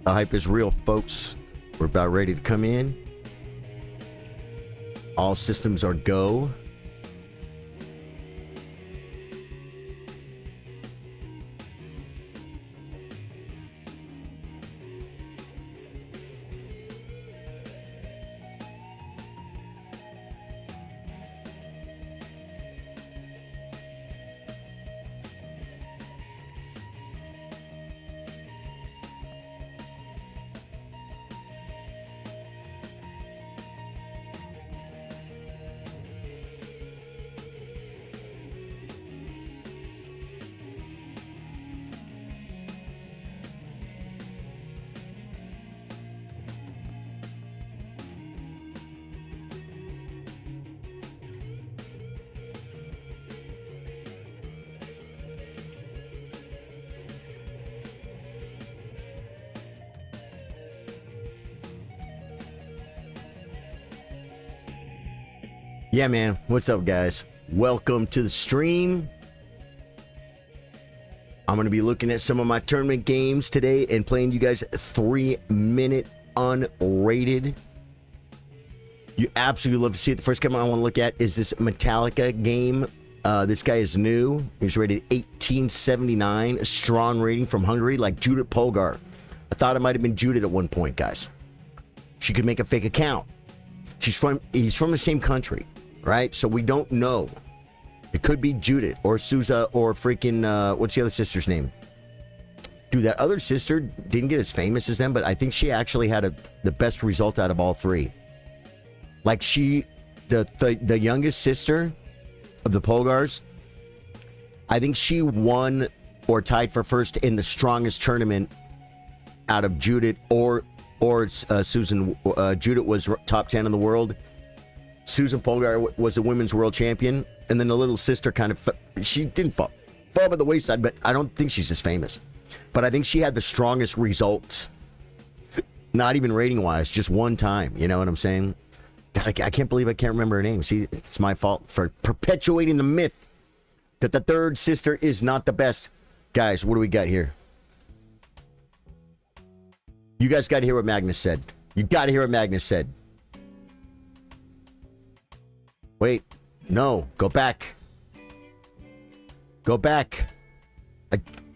The hype is real, folks. We're about ready to come in. All systems are go. Yeah, man. What's up, guys? Welcome to the stream. I'm going to be looking at some of my tournament games today and playing you guys 3-minute unrated. You absolutely love to see it. The first game I want to look at is this Metallica game. This guy is new. He's rated 1879, a strong rating from Hungary, like Judith Polgar. I thought it might have been Judith at one point, guys. She could make a fake account. He's from the same country. Right? So we don't know. It could be Judith or Sousa or freaking, what's the other sister's name? Dude, that other sister didn't get as famous as them, but I think she actually had the best result out of all three. Like the youngest sister of the Polgars, I think she won or tied for first in the strongest tournament out of Judith or Susan. Judith was top 10 in the world. Susan Polgar was a women's world champion, and then the little sister kind of, she didn't fall by the wayside, but I don't think she's as famous. But I think she had the strongest result, not even rating-wise, just one time. You know what I'm saying? God, I can't believe I can't remember her name. See, it's my fault for perpetuating the myth that the third sister is not the best. Guys, what do we got here? You guys got to hear what Magnus said. You got to hear what Magnus said. Wait, no, go back. Go back.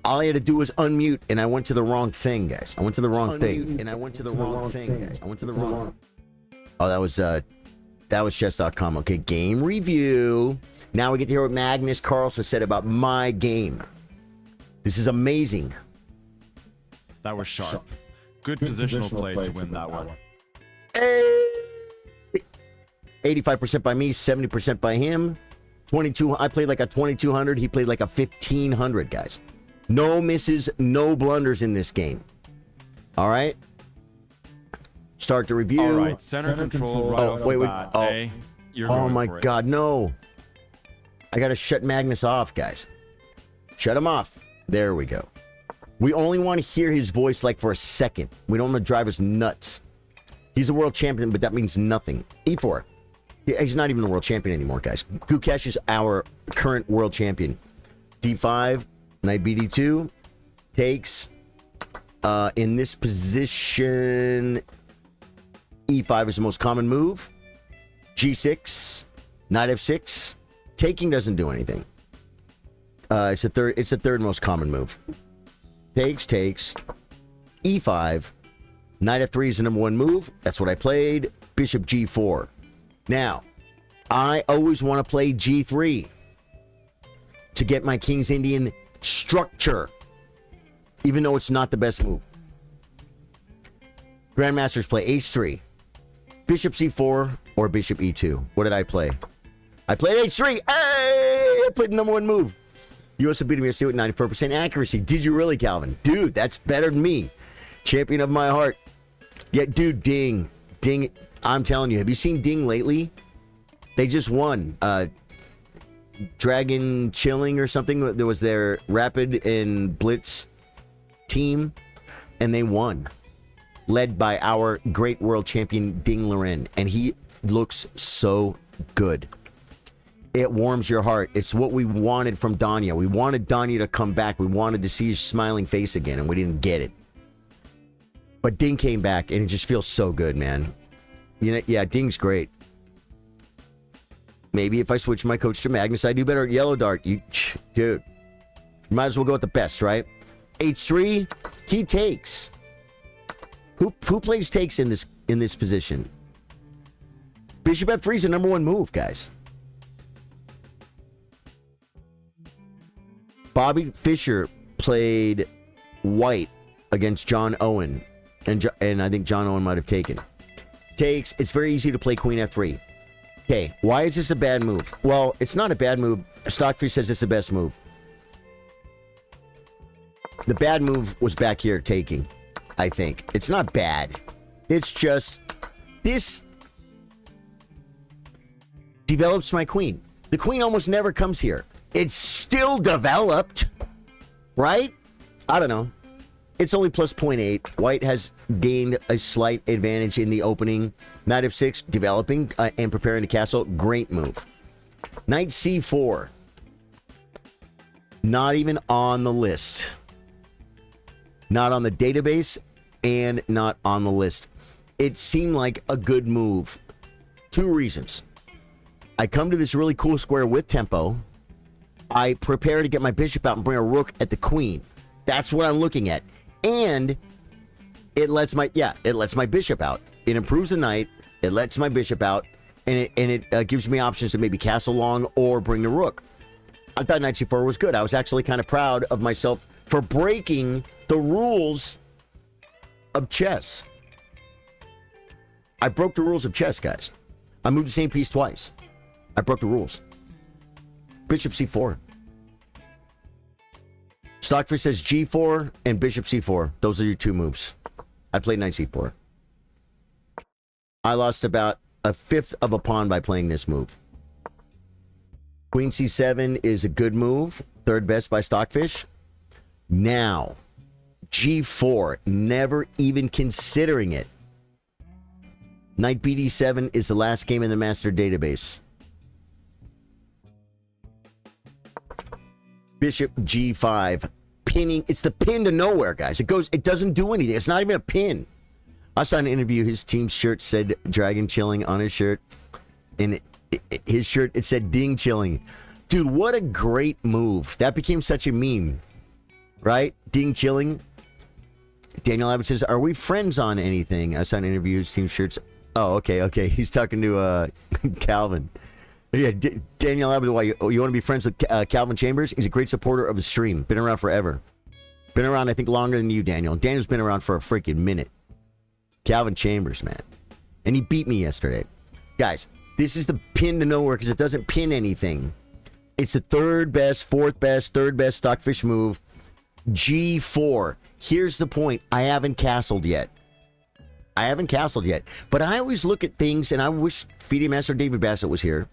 All I had to do was unmute, and I went to the wrong thing, guys. I went to the wrong thing, and I went to the wrong thing, guys. I went to the wrong. Oh, that was chess.com. Okay, game review. Now we get to hear what Magnus Carlsen said about my game. This is amazing. That was sharp. Good positional play to win that one. Hey! 85% by me, 70% by him. 22. I played like a 2200. He played like a 1500, guys. No misses, no blunders in this game. All right. Start the review. All right, center control right off the bat. Oh, oh my God, no. I got to shut Magnus off, guys. Shut him off. There we go. We only want to hear his voice like for a second. We don't want to drive us nuts. He's a world champion, but that means nothing. E4. He's not even a world champion anymore, guys. Gukesh is our current world champion. D5, knight BD2, takes. In this position, E5 is the most common move. G6, knight F6. Taking doesn't do anything. It's the third most common move. Takes. E5. Knight F3 is the number one move. That's what I played. Bishop G4. Now, I always want to play G3 to get my King's Indian structure, even though it's not the best move. Grandmasters play H3, Bishop C4, or Bishop E2. What did I play? I played H3. Hey! I played the number one move. You also beat me with 94% accuracy. Did you really, Calvin? Dude, that's better than me. Champion of my heart. Yeah, dude, Ding. I'm telling you, have you seen Ding lately? They just won. Dragon Chilling or something. There was their Rapid and Blitz team, and they won. Led by our great world champion, Ding Loren. And he looks so good. It warms your heart. It's what we wanted from Danya. We wanted Danya to come back. We wanted to see his smiling face again, and we didn't get it. But Ding came back, and it just feels so good, man. You know, yeah, Ding's great. Maybe if I switch my coach to Magnus, I do better at Yellow Dart. Dude, you might as well go with the best, right? H3, he takes. Who plays takes in this position? Bishop F3 is the number one move, guys. Bobby Fischer played white against John Owen, and I think John Owen might have taken. Takes, it's very easy to play Queen F3. Okay, why is this a bad move? Well, it's not a bad move. Stockfish says it's the best move. The bad move was back here taking, I think. It's not bad. It's just, this develops my queen. The queen almost never comes here. It's still developed, right? I don't know. It's only plus 0.8. White has gained a slight advantage in the opening. Knight F6, developing and preparing to castle. Great move. Knight C4. Not even on the list. Not on the database and not on the list. It seemed like a good move. Two reasons. I come to this really cool square with tempo. I prepare to get my bishop out and bring a rook at the queen. That's what I'm looking at. And it lets my bishop out. It improves the knight. It lets my bishop out, and it gives me options to maybe castle long or bring the rook. I thought knight c4 was good. I was actually kind of proud of myself for breaking the rules of chess. I broke the rules of chess, guys. I moved the same piece twice. I broke the rules. Bishop c4. Stockfish says g4 and bishop c4. Those are your two moves. I played knight c4. I lost about a fifth of a pawn by playing this move. Queen c7 is a good move. Third best by Stockfish. Now, g4. Never even considering it. Knight bd7 is the last game in the master database. Bishop g5. Pinning. It's the pin to nowhere, guys. It doesn't do anything. It's not even a pin. I saw an interview. His team's shirt said Dragon Chilling on his shirt. And his shirt, it said Ding Chilling. Dude, what a great move. That became such a meme. Right? Ding Chilling. Daniel Abbott says, are we friends on anything? I saw an interview. His team's shirts. Oh, okay. He's talking to Calvin. Yeah, Daniel Abbott, why you want to be friends with Calvin Chambers? He's a great supporter of the stream. Been around forever. Been around, I think, longer than you, Daniel. Daniel's been around for a freaking minute. Calvin Chambers, man. And he beat me yesterday. Guys, this is the pin to nowhere because it doesn't pin anything. It's the third best, fourth best, third best Stockfish move. G4. Here's the point. I haven't castled yet. But I always look at things, and I wish FIDE Master David Bassett was here.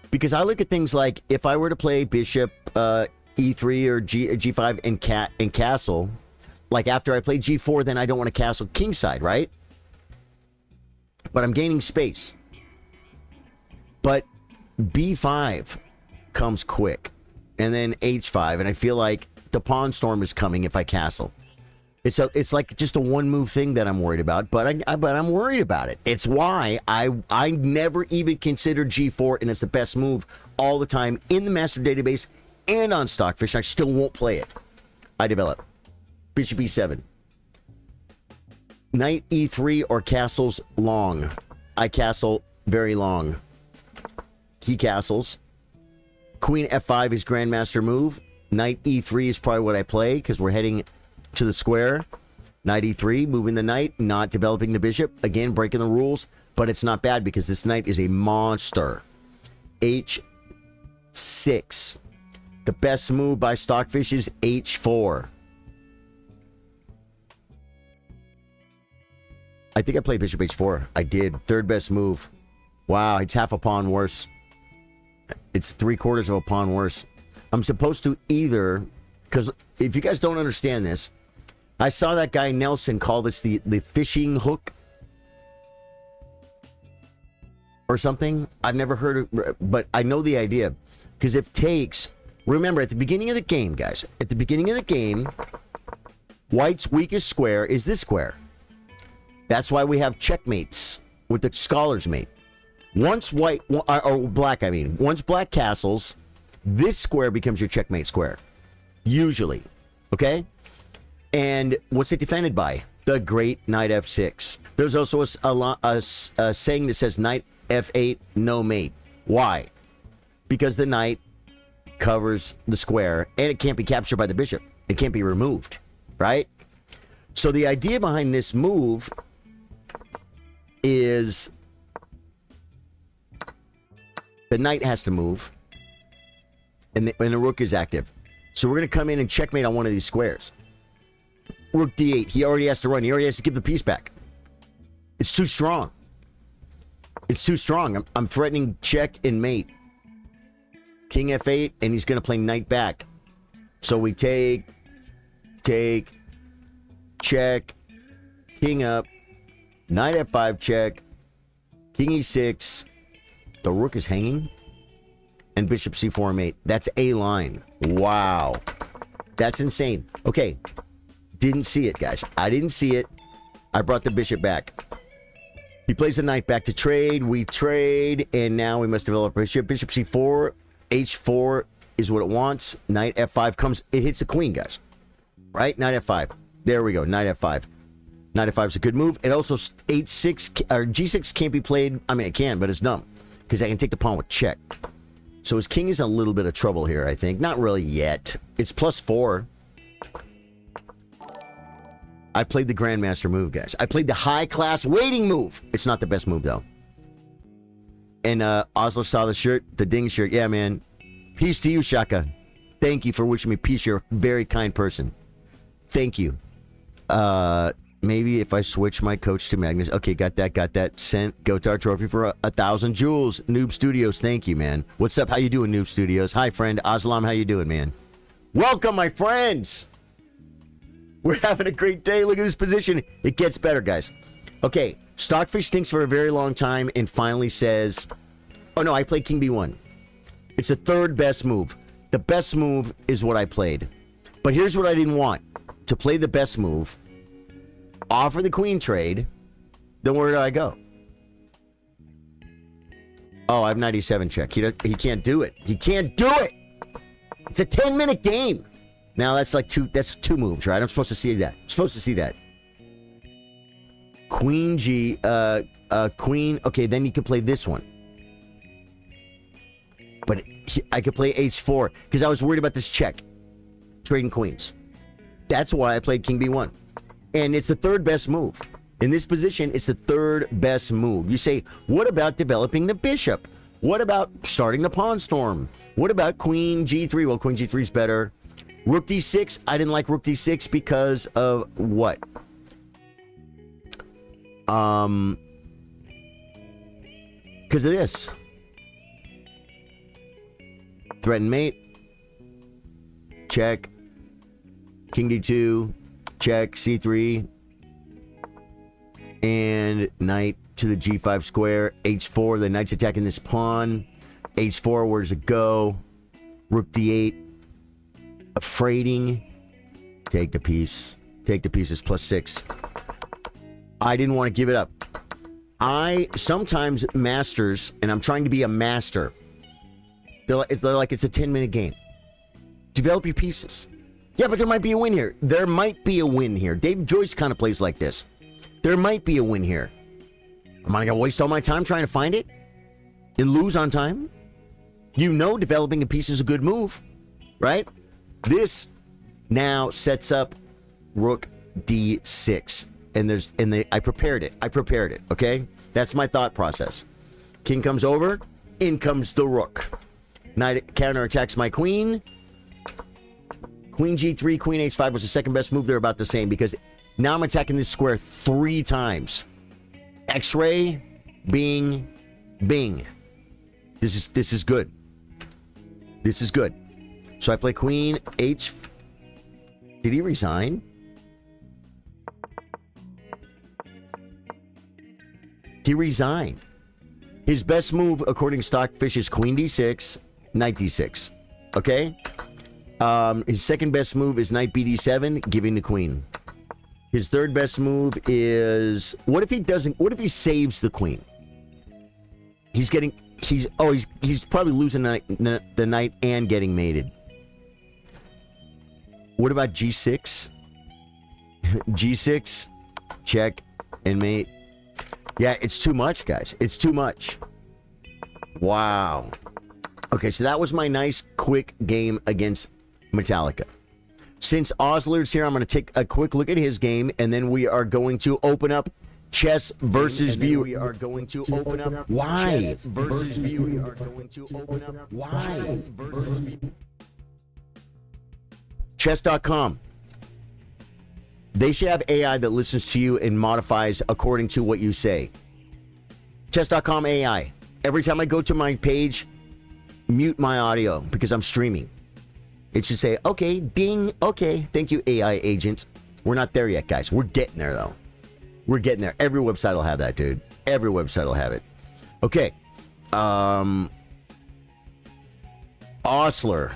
Because I look at things like, if I were to play bishop e3 or g5 and castle, like after I play g4, then I don't want to castle kingside, right? But I'm gaining space. But b5 comes quick. And then h5, and I feel like the pawn storm is coming if I castle. It's like just a one move thing that I'm worried about, but I'm worried about it. It's why I never even considered g4, and it's the best move all the time in the master database and on Stockfish. I still won't play it. I develop bishop e7, knight e3 or castles long. I castle very long. He castles. Queen f5 is grandmaster move. Knight e3 is probably what I play because we're heading to the square. Knight e3, moving the knight, not developing the bishop. Again, breaking the rules, but it's not bad because this knight is a monster. h6. The best move by Stockfish is h4. I think I played bishop h4. I did. Third best move. Wow, it's half a pawn worse. It's 3/4 of a pawn worse. I'm supposed to either, because if you guys don't understand this, I saw that guy Nelson call this the fishing hook or something. I've never heard of, but I know the idea. Because if takes, remember at the beginning of the game, guys, at the beginning of the game, White's weakest square is this square. That's why we have checkmates with the scholar's mate. Once white, or black, I mean, once black castles, this square becomes your checkmate square. Usually. Okay? And what's it defended by? The great knight f6. There's also a saying that says knight f8, no mate. Why? Because the knight covers the square, and it can't be captured by the bishop. It can't be removed, right? So the idea behind this move is the knight has to move, and the rook is active. So we're going to come in and checkmate on one of these squares. Rook d8. He already has to run. He already has to give the piece back. It's too strong. It's too strong. I'm threatening check and mate. King f8, and he's going to play knight back. So we take, check, king up, knight f5 check, king e6. The rook is hanging, and bishop c4 mate. That's a line. Wow. That's insane. Okay. Didn't see it, guys. I didn't see it. I brought the bishop back. He plays the knight back to trade. We trade, and now we must develop bishop. Bishop c4, h4 is what it wants. Knight f5 comes. It hits the queen, guys. Right? Knight f5. There we go. Knight f5. Knight f5 is a good move. And also h6 or g6 can't be played. I mean, it can, but it's dumb because I can take the pawn with check. So his king is in a little bit of trouble here, I think. Not really yet. It's +4. I played the Grandmaster move, guys. I played the high-class waiting move. It's not the best move, though. And Oslo saw the shirt, the ding shirt. Yeah, man. Peace to you, Shaka. Thank you for wishing me peace. You're a very kind person. Thank you. Maybe if I switch my coach to Magnus. Okay, got that. Sent Gotar Trophy for 1,000 jewels. Noob Studios, thank you, man. What's up? How you doing, Noob Studios? Hi, friend. Aslam, how you doing, man? Welcome, my friends. We're having a great day. Look at this position. It gets better, guys. Okay, Stockfish thinks for a very long time and finally says, oh no, I played King B1. It's the third best move. The best move is what I played. But here's what I didn't want. To play the best move, offer the queen trade, then where do I go? Oh, I have 97 check. He can't do it. He can't do it! It's a 10-minute game. Now that's like two moves, right? I'm supposed to see that. I'm supposed to see that. Queen G, queen. Okay, then you can play this one. But I could play H4 because I was worried about this check. Trading queens. That's why I played King B1. And it's the third best move. In this position, it's the third best move. You say, what about developing the bishop? What about starting the pawn storm? What about Queen G3? Well, Queen G3 is better. Rook D6, I didn't like Rook D6 because of what? Because of this. Threaten mate. Check. King D2. Check. C3. And knight to the G5 square. H4, the knight's attacking this pawn. H4, where does it go? Rook D8. Afraiding. Take the piece. Take the pieces +6. I didn't want to give it up. I sometimes masters, and I'm trying to be a master. They're like it's a 10-minute game. Develop your pieces. Yeah, but there might be a win here. There might be a win here. Dave Joyce kind of plays like this. There might be a win here. Am I going to waste all my time trying to find it? And lose on time? You know developing a piece is a good move, right? This now sets up Rook D6. I prepared it, okay? That's my thought process. King comes over, in comes the rook. Knight counterattacks my queen. Queen G3, Queen H5 was the second best move. They're about the same because now I'm attacking this square 3 times. X-ray, bing, bing. This is good. This is good. So I play Queen H. Did he resign? He resigned. His best move, according to Stockfish, is Queen D6, Knight D6. Okay? His second best move is Knight BD7, giving the Queen. His third best move is, what if he doesn't, what if he saves the queen? He's probably losing the knight and getting mated. What about G6? G6, check, and mate. Yeah, it's too much, guys. It's too much. Wow. Okay, so that was my nice, quick game against Metallica. Since Osler's here, I'm going to take a quick look at his game, and then we are going to open up chess versus view. We are going to open up why chess versus view. We are going to open up why versus view. Chess.com. They should have AI that listens to you and modifies according to what you say. Chess.com AI. Every time I go to my page, mute my audio because I'm streaming. It should say, okay, ding, okay, thank you, AI agent. We're not there yet, guys. We're getting there, though. We're getting there. Every website will have that, dude. Every website will have it. Okay. Osler.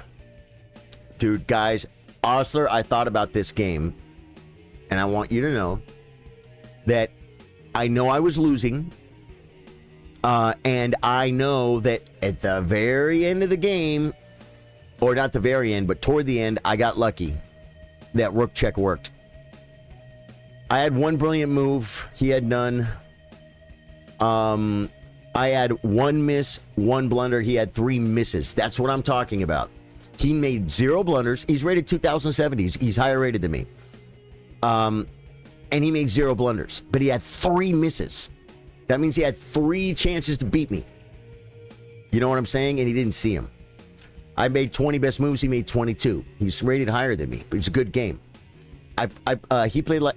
Dude, guys, Osler, I thought about this game, and I want you to know that I know I was losing, and I know that at the very end of the game, or not the very end, but toward the end, I got lucky. That rook check worked. I had one brilliant move. He had none. I had one miss, one blunder. He had 3 misses. That's what I'm talking about. He made 0 blunders. He's rated 2070. He's higher rated than me. And he made 0 blunders. But he had 3 misses. That means he had 3 chances to beat me. You know what I'm saying? And he didn't see him. I made 20 best moves. He made 22. He's rated higher than me, but it's a good game. I played like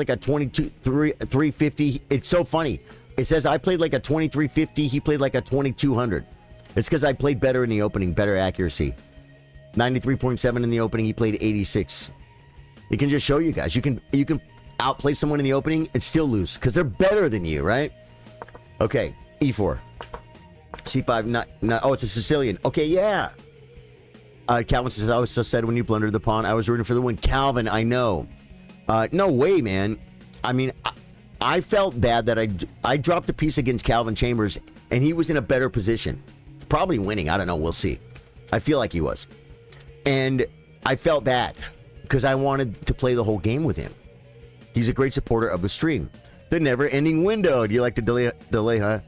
a 350. It's so funny. It says I played like a 2350. He played like a 2200. It's because I played better in the opening, better accuracy. 93.7 in the opening. He played 86. It can just show you guys. You can outplay someone in the opening and still lose because they're better than you, right? Okay, E4. C5, not, oh, it's a Sicilian. Okay, yeah. Calvin says, I was so sad when you blundered the pawn. I was rooting for the win. Calvin, I know. No way, man. I mean, I felt bad that I dropped a piece against Calvin Chambers, and he was in a better position. Probably winning. I don't know. We'll see. I feel like he was. And I felt bad because I wanted to play the whole game with him. He's a great supporter of the stream. The never-ending window. Do you like to delay, huh?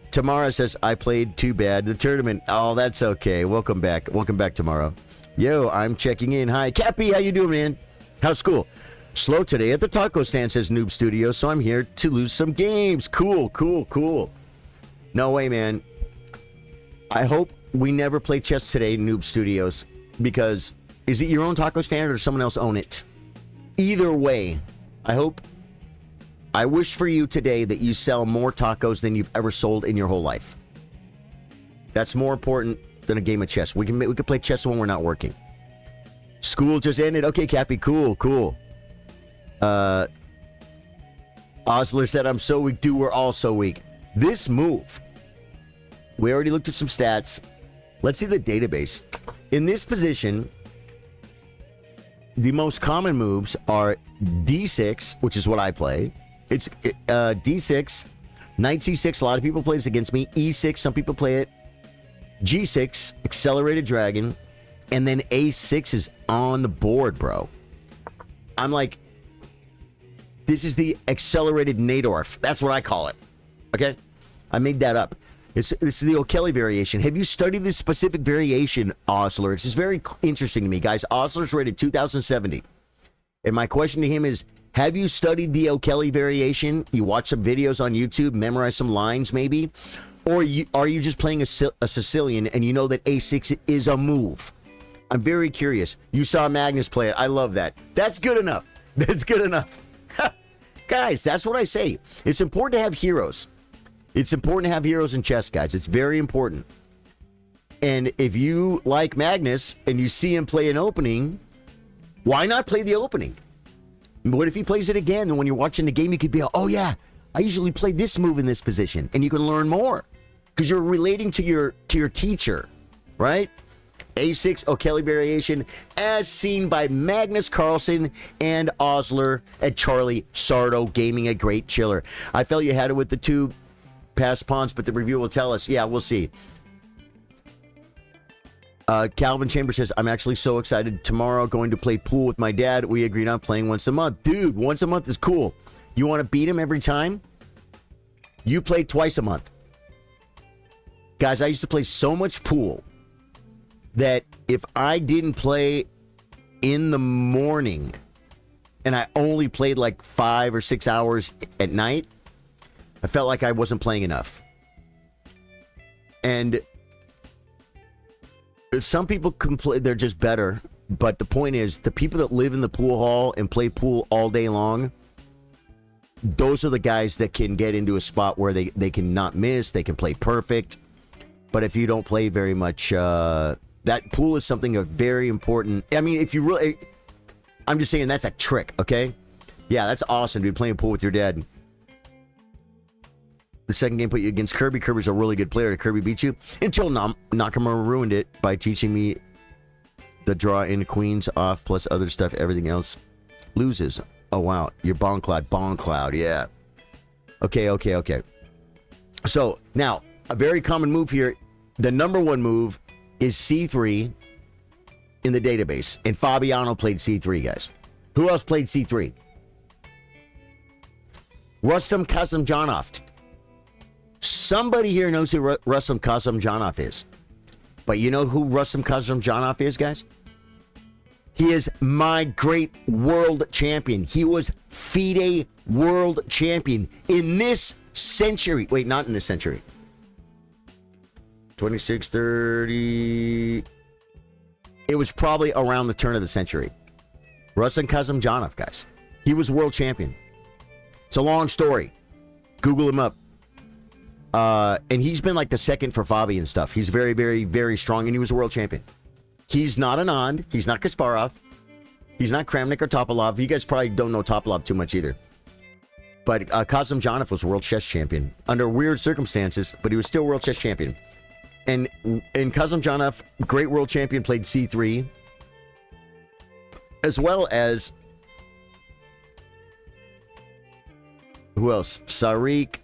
Tamara says, I played too bad. The tournament. Oh, that's okay. Welcome back. Welcome back, Tamara. Yo, I'm checking in. Hi. Cappy, how you doing, man? How's school? Slow today at the taco stand, says Noob Studio, so I'm here to lose some games. Cool, cool, cool. No way, man. I hope we never play chess today, Noob Studios, because is it your own taco stand or does someone else own it? Either way, I wish for you today that you sell more tacos than you've ever sold in your whole life. That's more important than a game of chess. We can play chess when we're not working. School just ended. Okay, Cappy, cool, cool. Osler said, I'm so weak. Dude, we're all so weak. This move, we already looked at some stats. Let's see the database. In this position, the most common moves are D6, which is what I play. It's D6, Knight C6. A lot of people play this against me. E6, some people play it. G6, Accelerated Dragon. And then A6 is on the board, bro. I'm like, this is the Accelerated Nadorf. That's what I call it. Okay? I made that up. This is the O'Kelly variation. Have you studied this specific variation, Osler? It's just very interesting to me, guys. Osler's rated 2070. And my question to him is, have you studied the O'Kelly variation? You watch some videos on YouTube, memorize some lines maybe? Or are you just playing a Sicilian and you know that A6 is a move? I'm very curious. You saw Magnus play it. I love that. That's good enough. That's good enough. Guys, that's what I say. It's important to have heroes. It's important to have heroes in chess, guys. It's very important. And if you like Magnus and you see him play an opening, why not play the opening? What if he plays it again? And when you're watching the game, you could be, oh yeah, I usually play this move in this position. And you can learn more because you're relating to your teacher, right? A6 O'Kelly variation as seen by Magnus Carlsen and Osler at Charly. Sardo gaming a great chiller. I felt you had it with the two past pawns, but the review will tell us. Yeah, we'll see. Calvin Chambers says, I'm actually so excited. Tomorrow going to play pool with my dad. We agreed on playing once a month. Dude, once a month is cool. You want to beat him every time? You play twice a month. Guys, I used to play so much pool that if I didn't play in the morning and I only played like 5 or 6 hours at night, I felt like I wasn't playing enough. And some people complain they're just better, but the point is the people that live in the pool hall and play pool all day long, those are the guys that can get into a spot where they can not miss, they can play perfect. But if you don't play very much, that pool is something very important. I mean, if you really, I'm just saying that's a trick, okay? Yeah, that's awesome, dude, playing pool with your dad. The second game put you against Kirby. Kirby's a really good player. Did Kirby beat you? Until Nakamura ruined it by teaching me the draw in queens off plus other stuff. Everything else loses. Oh, wow. You're Bon Cloud, yeah. Okay. So, now, a very common move here. The number one move is C3 in the database. And Fabiano played C3, guys. Who else played C3? Rustam Kasimjanov. Somebody here knows who Rustam Kasimjanov is. But you know who Rustam Kasimjanov is, guys? He is my great world champion. He was FIDE world champion in this century. Wait, not in this century. 26, 30. It was probably around the turn of the century. Rustam Kasimjanov, guys. He was world champion. It's a long story. Google him up. And he's been like the second for Fabi and stuff. He's very, very, very strong, and he was a world champion. He's not Anand. He's not Kasparov. He's not Kramnik or Topalov. You guys probably don't know Topalov too much either. But Kasimjanov was world chess champion under weird circumstances, but he was still world chess champion. And Kasimjanov, great world champion, played C3, as well as who else? Sarik,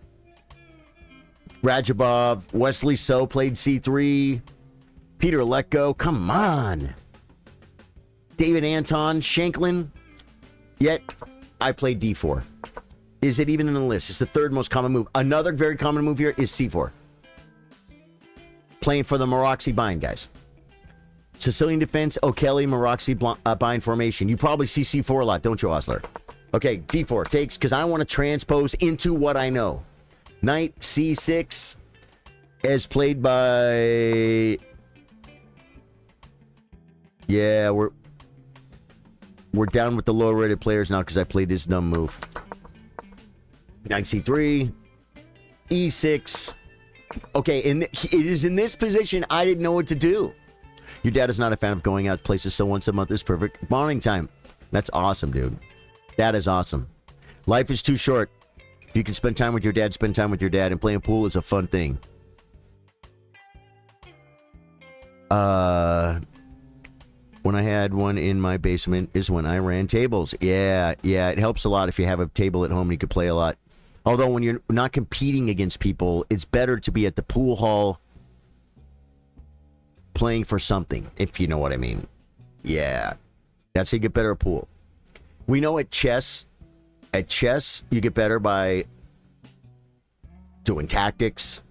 Rajabov, Wesley So played C3, Peter Letko, come on, David Anton, Shanklin. Yet I played D4. Is it even in the list? It's the third most common move. Another very common move here is C4. Playing for the Maroxy bind, guys. Sicilian defense, O'Kelly, Maroxy bind formation. You probably see C4 a lot, don't you, Osler? Okay, D4 takes, because I want to transpose into what I know. Knight C6 as played by... Yeah, we're down with the lower rated players now because I played this dumb move. Knight C3, E6. Okay, and it is in this position I didn't know what to do. Your dad is not a fan of going out places, so once a month is perfect bonding time. That's awesome, dude. That is awesome. Life is too short. If you can spend time with your dad, spend time with your dad. And playing pool is a fun thing. When I had one in my basement is when I ran tables. Yeah, it helps a lot if you have a table at home and you can play a lot. Although when you're not competing against people, it's better to be at the pool hall playing for something, if you know what I mean. Yeah, that's how you get better at pool. We know at chess, you get better by doing tactics,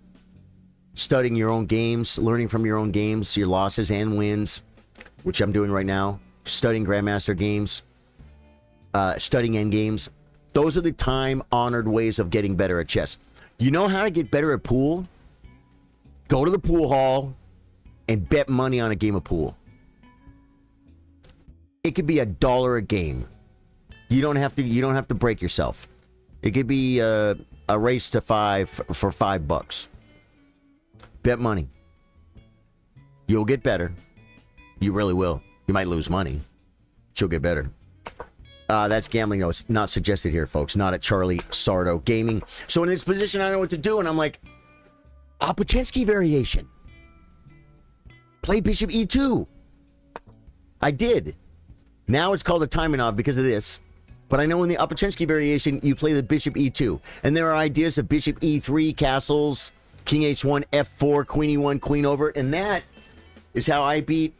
studying your own games, learning from your own games, your losses and wins, which I'm doing right now, studying Grandmaster games, studying endgames. Those are the time-honored ways of getting better at chess. You know how to get better at pool? Go to the pool hall and bet money on a game of pool. It could be $1 a game. You don't have to break yourself. It could be a race to 5 for $5. Bet money. You'll get better. You really will. You might lose money. But you'll get better. That's gambling, though. It's not suggested here, folks. Not at Charly Sardo Gaming. So in this position, I don't know what to do, and I'm like, Opachensky variation. Play bishop e2. I did. Now it's called a Taimanov because of this. But I know in the Opachenski variation, you play the bishop e2. And there are ideas of bishop e3, castles, king h1, f4, queen e1, queen over. And that is how I beat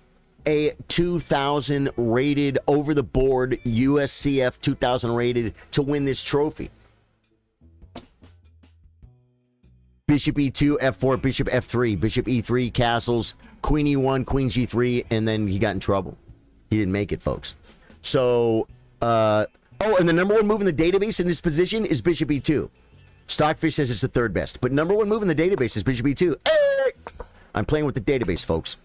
a 2000 rated over the board USCF 2000 rated to win this trophy. Bishop e2, f4, bishop f3, bishop e3, castles, queen e1, queen g3, and then he got in trouble. He didn't make it, folks. So, oh, and the number one move in the database in this position is bishop e2. Stockfish says it's the third best, but number one move in the database is bishop e2. Hey! I'm playing with the database, folks.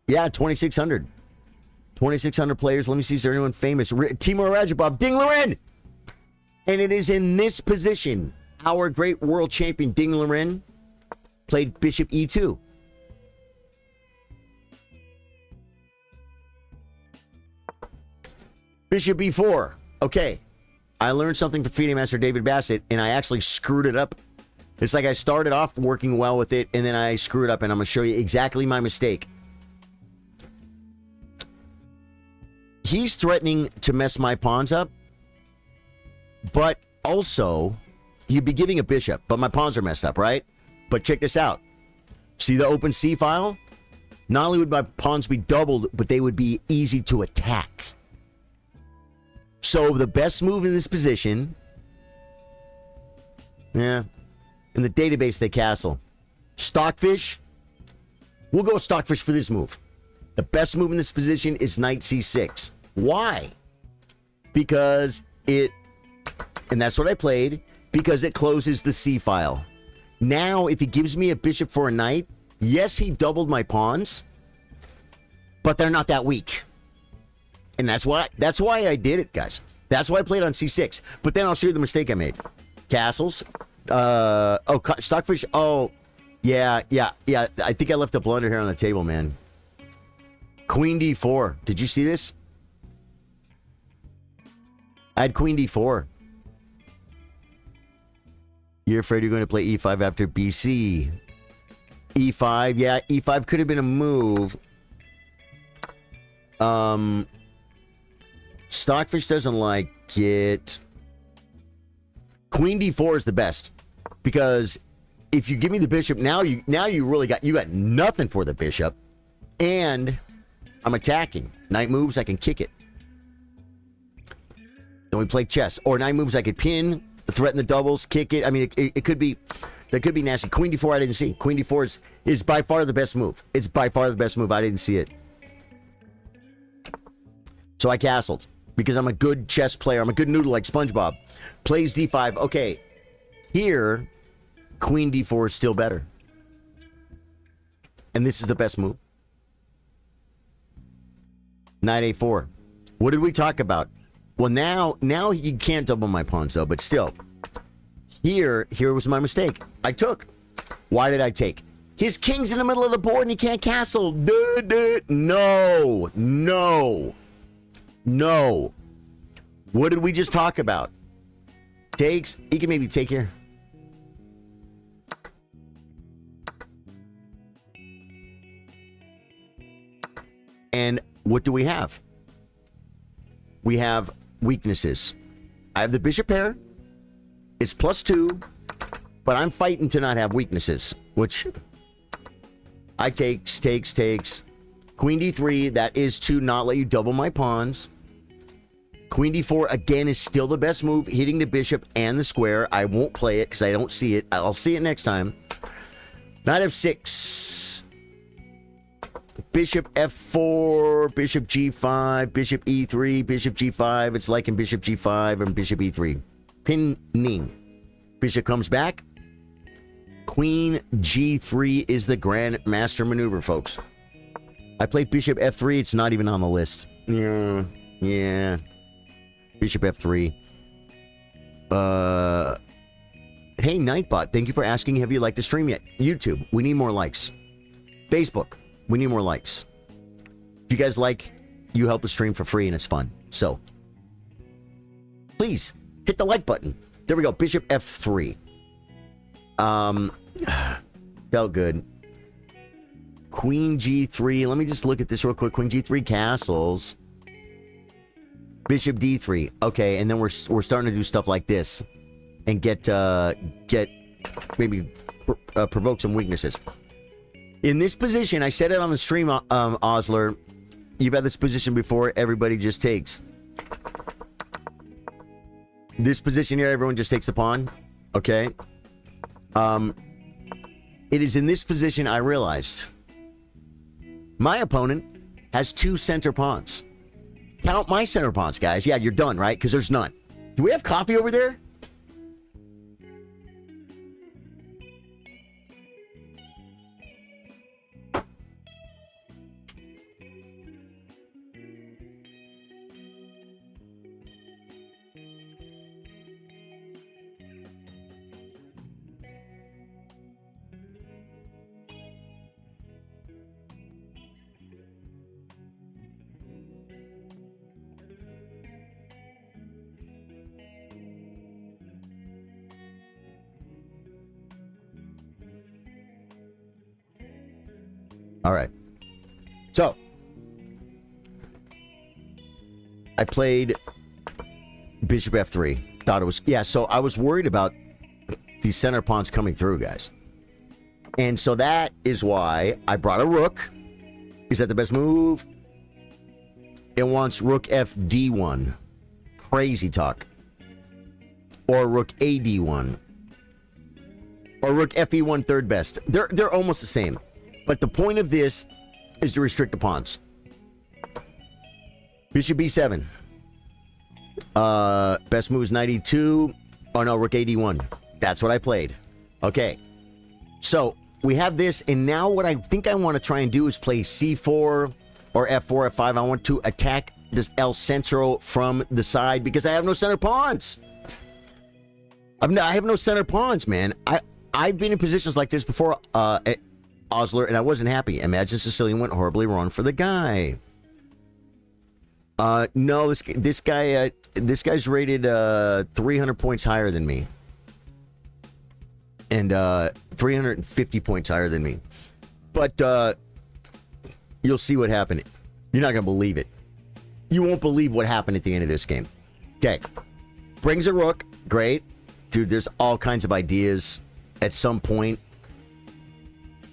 Yeah, 2,600. 2,600 players. Let me see, is there anyone famous? Timur Rajabov, Ding Liren! And it is in this position, our great world champion, Ding Liren, played bishop e2. Bishop b4. Okay. I learned something from FIDE Master David Bassett, and I actually screwed it up. It's like I started off working well with it, and then I screwed up, and I'm going to show you exactly my mistake. He's threatening to mess my pawns up, but also, he'd be giving a bishop, but my pawns are messed up, right? But check this out. See the open C file? Not only would my pawns be doubled, but they would be easy to attack. So the best move in this position, yeah, in the database they castle. Stockfish, we'll go Stockfish for this move. The best move in this position is knight c6. Why? Because it, and that's what I played, because it closes the C file. Now, if he gives me a bishop for a knight, yes, he doubled my pawns, but they're not that weak. And that's why I did it, guys. That's why I played on c6. But then I'll show you the mistake I made. Castles. Stockfish. Oh, yeah. I think I left a blunder here on the table, man. Queen d4. Did you see this? I had queen d4. You're afraid you're going to play e5 after bc. e5. Yeah, e5 could have been a move. Stockfish doesn't like it. Queen d4 is the best, because if you give me the bishop, now you really got nothing for the bishop, and I'm attacking. Knight moves, I can kick it. Then we play chess, or knight moves, I could pin, threaten the doubles, kick it. I mean, it could be, that could be nasty. Queen d4, I didn't see. Queen d4 is by far the best move. It's by far the best move. I didn't see it. So I castled, because I'm a good chess player. I'm a good noodle like SpongeBob. Plays d5. Okay, here, queen d4 is still better. And this is the best move. Knight a4. What did we talk about? Well, now you can't double my pawns, though, but still. Here was my mistake. I took. Why did I take? His king's in the middle of the board and he can't castle. No. What did we just talk about? Takes. He can maybe take here. And what do we have? We have weaknesses. I have the bishop pair. It's +2. But I'm fighting to not have weaknesses, which I takes. Queen d3, that is to not let you double my pawns. Queen d4, again, is still the best move, hitting the bishop and the square. I won't play it because I don't see it. I'll see it next time. Knight f6. Bishop f4, bishop g5, bishop e3, bishop g5. It's like in bishop g5 and bishop e3. Pinning. Bishop comes back. Queen g3 is the grand master maneuver, folks. I played bishop f3. It's not even on the list. Yeah. Bishop f3. Hey, Nightbot, thank you for asking, have you liked the stream yet? YouTube, we need more likes. Facebook, we need more likes. If you guys like, you help the stream for free and it's fun. So, please, hit the like button. There we go, bishop f3. Felt good. queen g3. Let me just look at this real quick. Queen g3 castles. Bishop d3. Okay, and then we're starting to do stuff like this. And get maybe provoke some weaknesses. In this position, I said it on the stream, Osler. You've had this position before. Everybody just takes. This position here, everyone just takes the pawn. Okay. It is in this position I realized my opponent has 2 center pawns. Count my center pawns, guys. Yeah, you're done, right? Because there's none. Do we have coffee over there? All right. So, I played Bishop F3. Thought it was... Yeah, so I was worried about these center pawns coming through, guys. And so that is why I brought a rook. Is that the best move? It wants rook FD1. Crazy talk. Or rook AD1. Or rook FE1 third best. They're almost the same. But the point of this is to restrict the pawns. Bishop B7. Best move is knight E2. Oh no, rook AD1. That's what I played. Okay. So we have this, and now what I think I want to try and do is play C4 or F4, F5. I want to attack this El Centro from the side because I have no center pawns. I have no center pawns, man. I've been in positions like this before, Osler, and I wasn't happy. Imagine Sicilian went horribly wrong for the guy. No, this guy's rated 300 points higher than me, and 350 points higher than me. But you'll see what happened. You're not gonna believe it. You won't believe what happened at the end of this game. Okay, brings a rook. Great, dude. There's all kinds of ideas. At some point,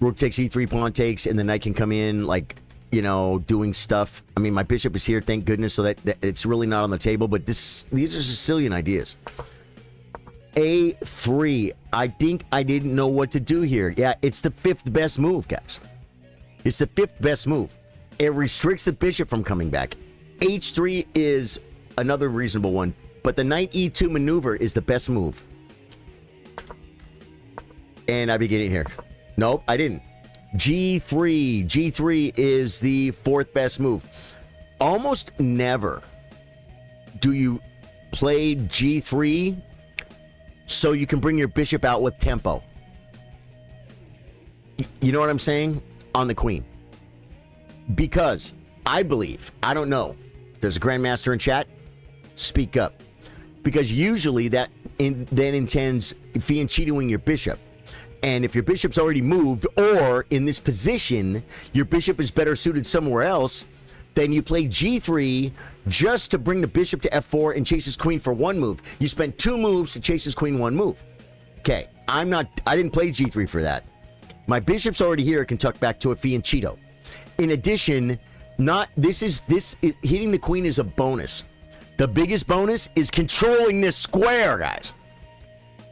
rook takes e3, pawn takes, and the knight can come in, like, you know, doing stuff. I mean, my bishop is here, thank goodness, so that it's really not on the table, but these are Sicilian ideas. A3. I think I didn't know what to do here. Yeah, it's the 5th best move, guys. It's the 5th best move. It restricts the bishop from coming back. H3 is another reasonable one, but the knight E2 maneuver is the best move. And I begin it here. Nope, I didn't. G3. G3 is the 4th best move. Almost never do you play G3 so you can bring your bishop out with tempo. You know what I'm saying? On the queen. Because I believe, I don't know, if there's a grandmaster in chat, speak up. Because usually that then intends fianchettoing your bishop. And if your bishop's already moved, or in this position, your bishop is better suited somewhere else, then you play G3 just to bring the bishop to F4 and chase his queen for 1 move. You spent 2 moves to chase his queen 1 move. Okay, I didn't play G3 for that. My bishop's already here, it can tuck back to a fianchetto. In addition, hitting the queen is a bonus. The biggest bonus is controlling this square, guys.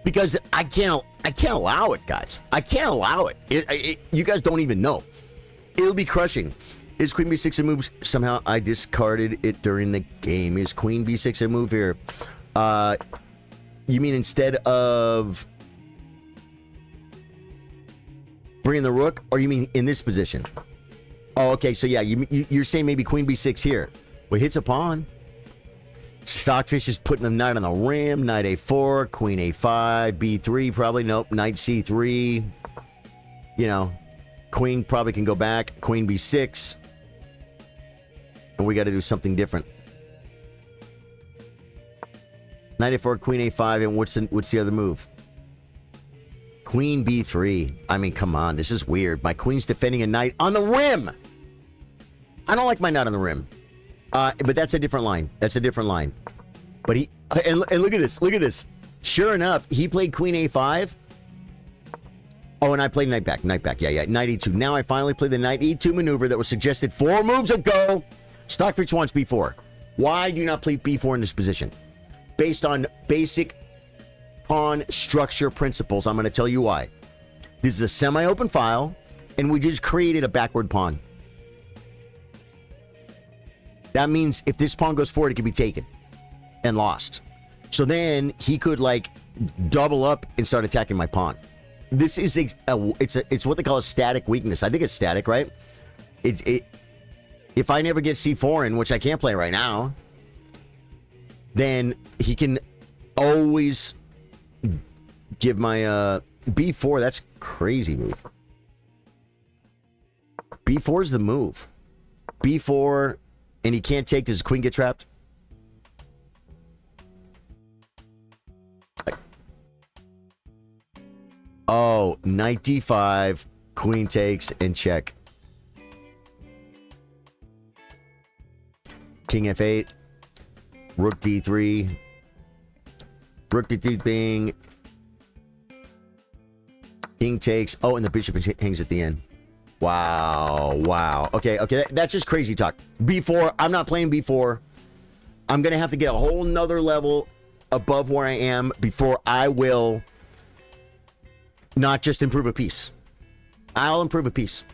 Because I can't allow it, guys. I can't allow it. You guys don't even know. It'll be crushing. Is queen b6 a move? Somehow I discarded it during the game. Is queen b6 a move here? You mean instead of bringing the rook, or you mean in this position? Oh, okay. So yeah, you're saying maybe queen b6 here. Well, hits a pawn. Stockfish is putting the knight on the rim. Knight a4, queen a5, b3 probably. Nope, knight c3. You know, queen probably can go back. Queen b6. And we got to do something different. Knight a4, queen a5, and what's the other move? Queen B3. I mean, come on. This is weird. My queen's defending a knight on the rim. I don't like my knight on the rim. But that's a different line. That's a different line. But he... And look at this. Look at this. Sure enough, he played queen A5. Oh, and I played knight back. Knight back. Yeah. Knight E2. Now I finally play the knight E2 maneuver that was suggested 4 moves ago. Stockfix wants B4. Why do you not play B4 in this position? Based on basic pawn structure principles, I'm going to tell you why. This is a semi-open file, and we just created a backward pawn. That means if this pawn goes forward, it can be taken and lost. So then he could like double up and start attacking my pawn. This is it's what they call a static weakness. I think it's static, right? If I never get C4 in, which I can't play right now, then he can always give my B4. That's crazy move. B4 is the move. B4, and he can't take. Does his queen get trapped? Oh, knight D5, queen takes, and check. King F8, rook D3, rook D3 bing, king takes. Oh, and the bishop hangs at the end. Wow. Okay, that's just crazy talk. B4, I'm not playing B4. I'm going to have to get a whole nother level above where I am before I will not just improve a piece. I'll improve a piece.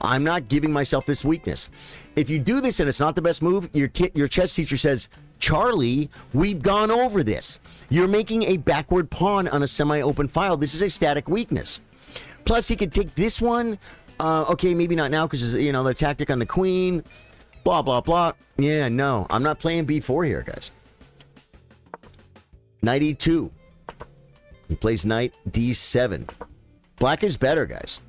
I'm not giving myself this weakness. If you do this and it's not the best move, your chess teacher says, Charlie, we've gone over this. You're making a backward pawn on a semi-open file. This is a static weakness. Plus, he could take this one. Okay, maybe not now because, you know, the tactic on the queen. Blah, blah, blah. Yeah, no. I'm not playing B4 here, guys. Knight E2. He plays knight D7. Black is better, guys.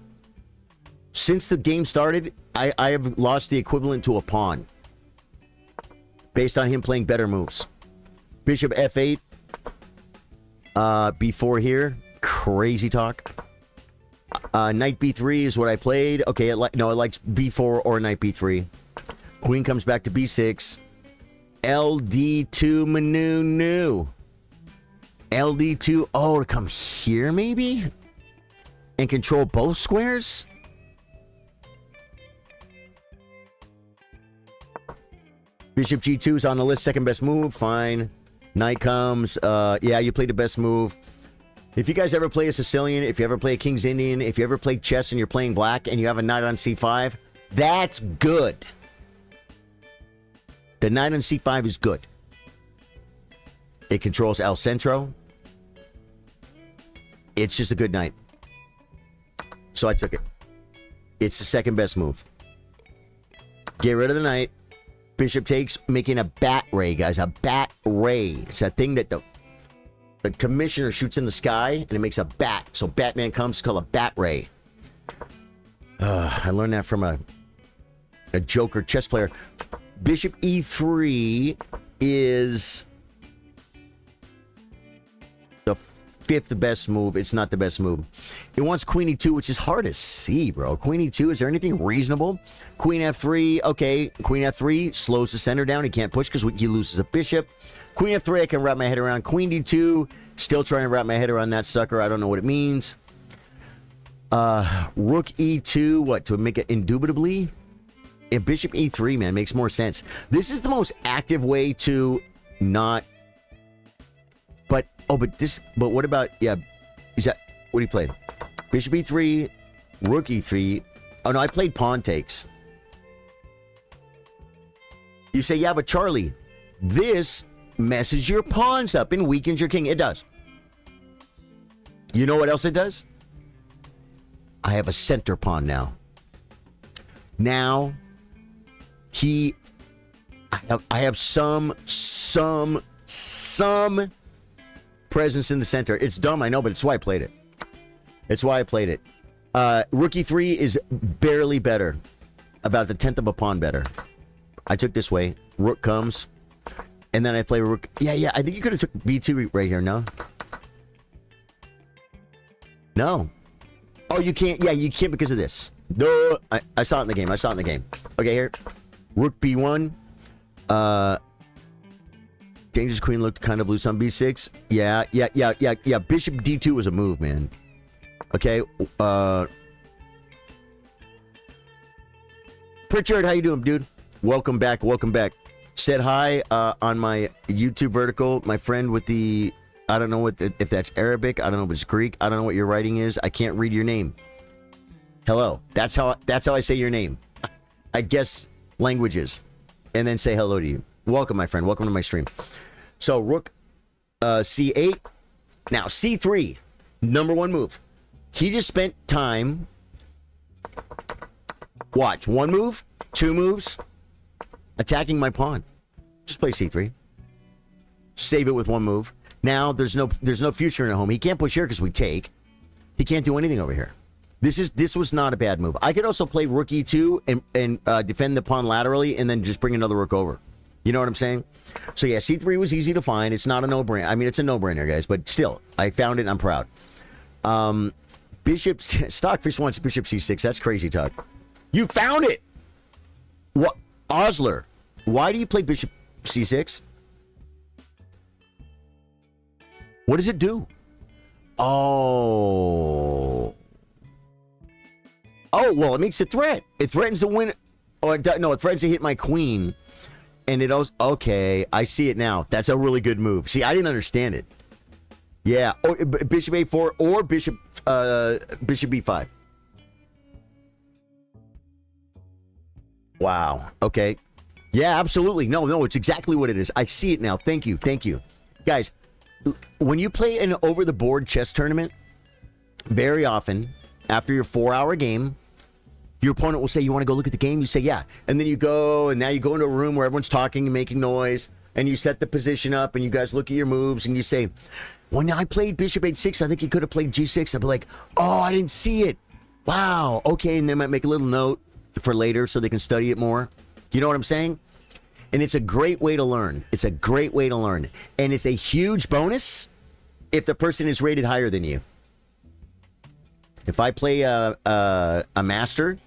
Since the game started, I have lost the equivalent to a pawn. Based on him playing better moves. Bishop F8. B4 here. Crazy talk. Knight B3 is what I played. Okay, it likes B4 or knight B3. Queen comes back to B6. LD2 Manu. LD2. Oh, to come here maybe? And control both squares? Bishop G2 is on the list. Second best move. Fine. Knight comes. Yeah, you played the best move. If you guys ever play a Sicilian, if you ever play a King's Indian, if you ever play chess and you're playing black and you have a knight on C5, that's good. The knight on C5 is good. It controls El Centro. It's just a good knight. So I took it. It's the second best move. Get rid of the knight. Bishop takes, making a bat ray, guys. A bat ray. It's that thing that the commissioner shoots in the sky, and it makes a bat. So Batman comes, it's called a bat ray. I learned that from a Joker chess player. Bishop E3 is the fifth best move. It's not the best move. It wants Queen E2, which is hard to see, bro. Queen E2, is there anything reasonable? Queen F3, okay. Queen F3 slows the center down. He can't push because he loses a bishop. Queen F3, I can wrap my head around. Queen D2, still trying to wrap my head around that sucker. I don't know what it means. Rook E2, what, to make it indubitably? And Bishop E3, man, makes more sense. This is the most active way to not... But what about, yeah, is that, what do you play? Bishop E3, Rook E3. Oh, no, I played pawn takes. You say, yeah, but Charlie, this messes your pawns up and weakens your king. It does. You know what else it does? I have a center pawn now. Now, I have some presence in the center. It's dumb, I know, but it's why I played it. Rook E3 is barely better. About the 10th of a pawn better. I took this way. Rook comes. And then I play rook. Yeah. I think you could have took B2 right here, no? No. Oh, you can't. Yeah, you can't because of this. No, I saw it in the game. I saw it in the game. Okay, here. Rook b1. Dangerous queen looked kind of loose on b6. Yeah. Bishop d2 was a move, man. Okay. Pritchard, how you doing, dude? Welcome back. Said hi on my YouTube vertical. My friend with the, I don't know if that's Arabic. I don't know if it's Greek. I don't know what your writing is. I can't read your name. Hello. That's how I say your name. I guess languages, and then say hello to you. Welcome, my friend. Welcome to my stream. So rook c8. Now c3, number one move. He just spent time. Watch, one move, two moves, attacking my pawn. Just play c3. Save it with one move. Now there's no future in a home. He can't push here because we take. He can't do anything over here. This was not a bad move. I could also play rook e2 and defend the pawn laterally and then just bring another rook over. You know what I'm saying? So yeah, c3 was easy to find. It's not a no-brainer. I mean, it's a no-brainer, guys, but still, I found it and I'm proud. Bishop Stockfish wants bishop c6. That's crazy talk. You found it. What, Osler? Why do you play bishop c6? What does it do? Oh, well, it makes a threat. It threatens to win. Oh, no, it threatens to hit my queen. And it also, okay, I see it now. That's a really good move. See, I didn't understand it. Yeah, or bishop a4 or bishop b5. Wow. Okay. Yeah, absolutely. No, it's exactly what it is. I see it now. Thank you. Guys, when you play an over-the-board chess tournament, very often, after your 4-hour game, your opponent will say, you want to go look at the game? You say, yeah. And then you go, and now you go into a room where everyone's talking and making noise, and you set the position up, and you guys look at your moves, and you say, when I played bishop h6, I think you could have played g6. I'd be like, oh, I didn't see it. Wow. Okay, and they might make a little note for later so they can study it more. You know what I'm saying? And it's a great way to learn. And it's a huge bonus if the person is rated higher than you. If I play a master,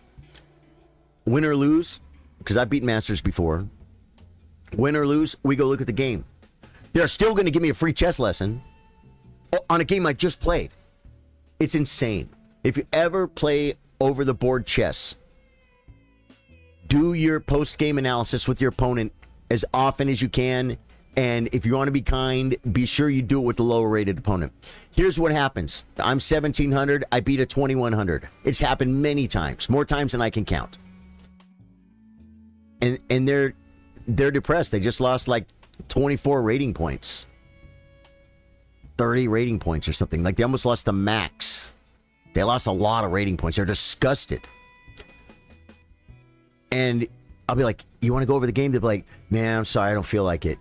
win or lose, because I've beaten masters before, win or lose, we go look at the game. They're still going to give me a free chess lesson on a game I just played. It's insane. If you ever play over-the-board chess, do your post-game analysis with your opponent as often as you can. And if you want to be kind, be sure you do it with the lower-rated opponent. Here's what happens. I'm 1,700. I beat a 2,100. It's happened many times. More times than I can count. And they're depressed. They just lost like 24 rating points. 30 rating points or something. Like they almost lost the max. They lost a lot of rating points. They're disgusted. And I'll be like, you want to go over the game? They'll be like, man, I'm sorry. I don't feel like it.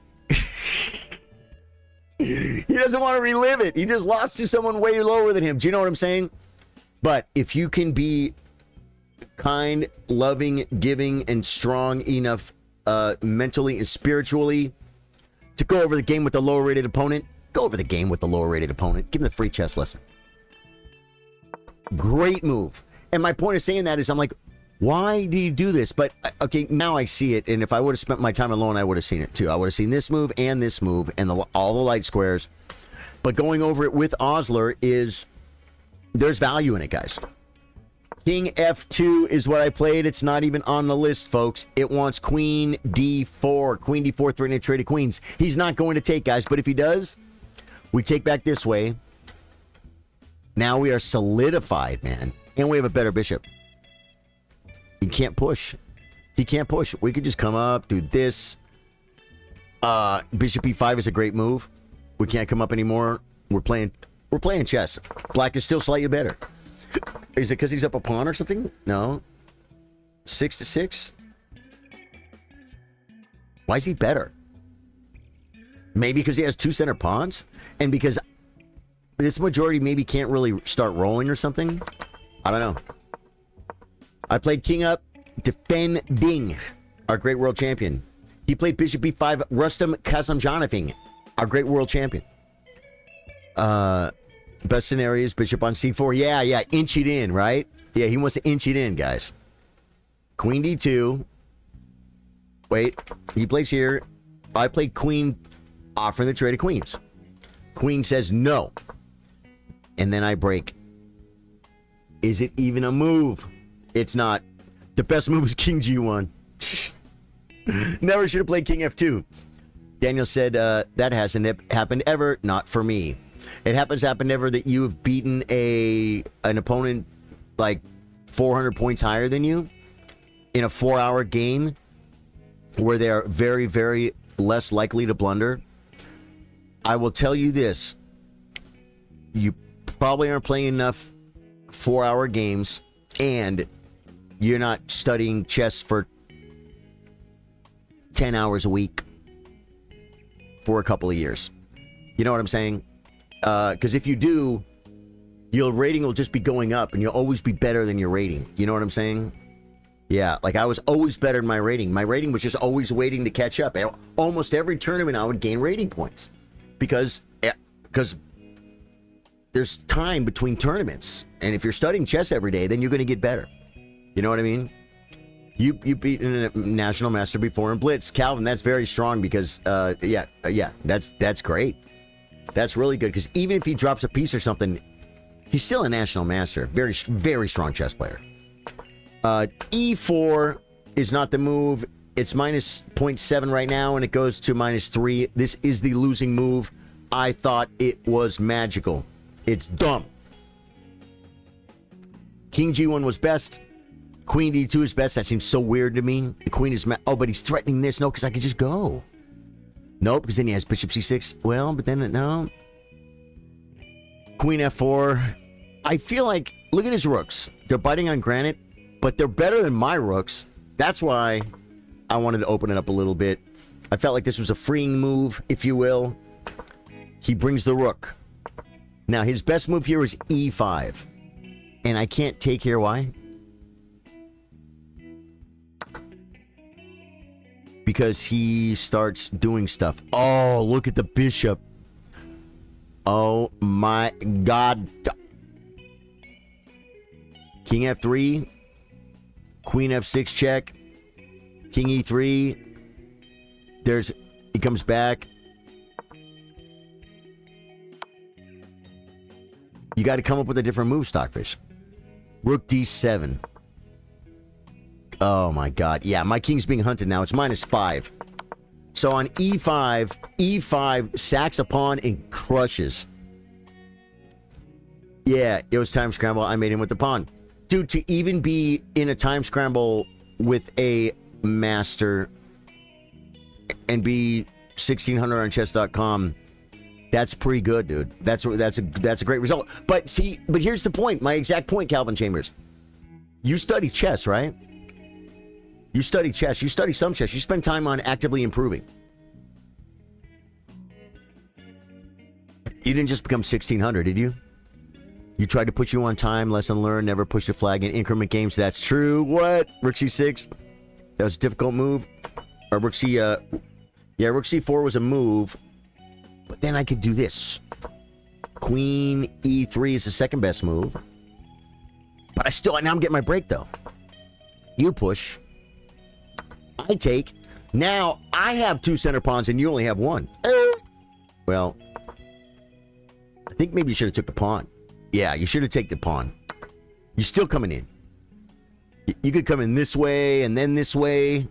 He doesn't want to relive it. He just lost to someone way lower than him. Do you know what I'm saying? But if you can be kind, loving, giving, and strong enough mentally and spiritually to go over the game with the lower rated opponent, go over the game with the lower rated opponent. Give him the free chess lesson. Great move. And my point of saying that is I'm like, why do you do this? But, okay, now I see it. And if I would have spent my time alone, I would have seen it too. I would have seen this move and all the light squares. But going over it with Osler is, there's value in it, guys. King F2 is what I played. It's not even on the list, folks. It wants Queen D4. Queen D4, threatening to trade of queens. He's not going to take, guys. But if he does, we take back this way. Now we are solidified, man. And we have a better bishop. He can't push. He can't push. We could just come up, do this. Bishop E5 is a great move. We can't come up anymore. We're playing chess. Black is still slightly better. Is it because he's up a pawn or something? No. 6-6. Why is he better? Maybe because he has two center pawns? And because this majority maybe can't really start rolling or something? I don't know. I played king up, defending our great world champion. He played bishop b5, Rustam Kazamjanov, our great world champion. Best scenario is bishop on c4. Yeah, inch it in, right? Yeah, he wants to inch it in, guys. Queen d2. Wait, he plays here. I played queen, offering the trade of queens. Queen says no. And then I break. Is it even a move? It's not. The best move is king g1. Never should have played king f2. Daniel said, that hasn't happened ever. Not for me. It happened ever that you have beaten an opponent like 400 points higher than you in a 4-hour game where they are very, very less likely to blunder. I will tell you this. You probably aren't playing enough 4-hour games, and you're not studying chess for 10 hours a week for a couple of years. You know what I'm saying? Because if you do, your rating will just be going up, and you'll always be better than your rating. You know what I'm saying? Yeah, like I was always better than my rating. My rating was just always waiting to catch up. Almost every tournament, I would gain rating points because there's time between tournaments, and if you're studying chess every day, then you're going to get better. You know what I mean? You beat a national master before in Blitz, Calvin. That's very strong because that's great. That's really good because even if he drops a piece or something, he's still a national master. Very, very strong chess player. E4 is not the move. It's minus 0.7 right now, and it goes to -3. This is the losing move. I thought it was magical. It's dumb. King G1 was best. Queen D2 is best. That seems so weird to me. The queen is... Oh, but he's threatening this. No, because I could just go. Nope, because then he has bishop C6. Well, but then... No. Queen F4. I feel like... Look at his rooks. They're biting on granite, but they're better than my rooks. That's why I wanted to open it up a little bit. I felt like this was a freeing move, if you will. He brings the rook. Now, his best move here is E5. And I can't take here. Why? Because he starts doing stuff. Oh, look at the bishop. Oh, my God. King F3. Queen F6 check. King E3. He comes back. You got to come up with a different move, Stockfish. Rook D7. Oh my God. Yeah, my king's being hunted now. It's -5. So on E5, E5 sacks a pawn and crushes. Yeah, it was time scramble. I made him with the pawn. Dude, to even be in a time scramble with a master and be 1600 on chess.com, that's pretty good, dude. That's a great result. But here's the point. My exact point, Calvin Chambers. You study chess, right? You study chess. You study some chess. You spend time on actively improving. You didn't just become 1600, did you? You tried to put you on time, lesson learned, never pushed a flag in increment games. That's true. What? Rook C6? That was a difficult move. Or Rook C... Rook C4 was a move. But then I could do this. Queen E3 is the second best move. But now I'm getting my break, though. You push. I take. Now, I have 2 center pawns and you only have 1. Well, I think maybe you should have took the pawn. Yeah, you should have taken the pawn. You're still coming in. You could come in this way and then this way.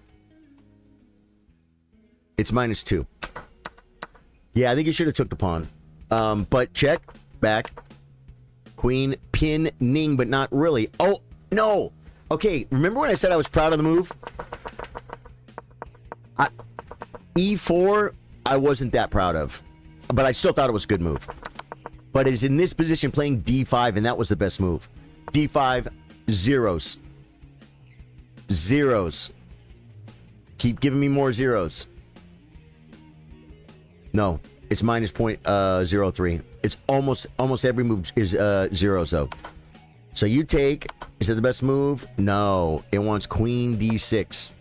It's -2. Yeah, I think you should have took the pawn. But check. Back. Queen, pin, ning, but not really. Oh, no. Okay, remember when I said I was proud of the move? E4, I wasn't that proud of. But I still thought it was a good move. But it's in this position playing D5, and that was the best move. D5, zeros. Zeros. Keep giving me more zeros. No, it's -0.03. It's almost every move is zeros, though. So you take... Is that the best move? No. It wants Queen D6.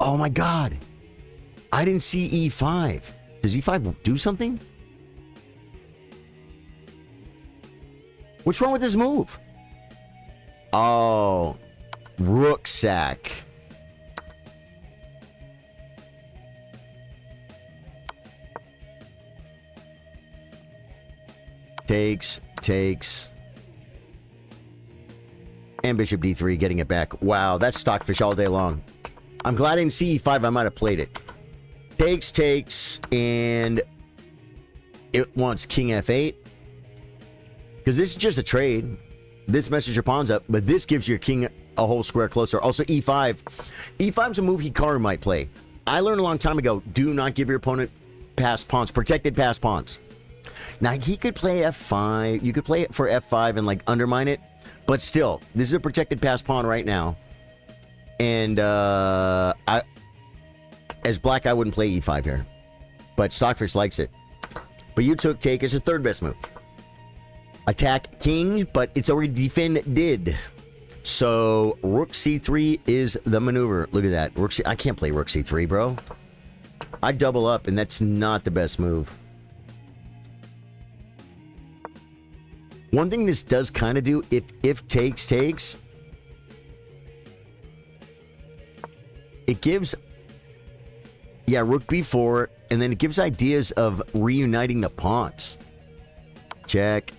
Oh, my God. I didn't see E5. Does E5 do something? What's wrong with this move? Oh, rucksack. Takes. And bishop d3, getting it back. Wow, that's stockfish all day long. I'm glad I didn't see e5. I might have played it. Takes, and it wants king f8. Because this is just a trade. This messes your pawns up, but this gives your king a whole square closer. Also, e5. E5's a move Hikaru might play. I learned a long time ago, do not give your opponent passed pawns, protected passed pawns. Now, he could play f5. You could play it for f5 and, like, undermine it. But still, this is a protected passed pawn right now. And, as black, I wouldn't play e5 here. But Stockfish likes it. But you took take as your third best move. Attack king, but it's already defended. So, rook c3 is the maneuver. Look at that. I can't play rook c3, bro. I double up, and that's not the best move. One thing this does kind of do, if takes, it gives, yeah, rook b4, and then it gives ideas of reuniting the pawns. Check.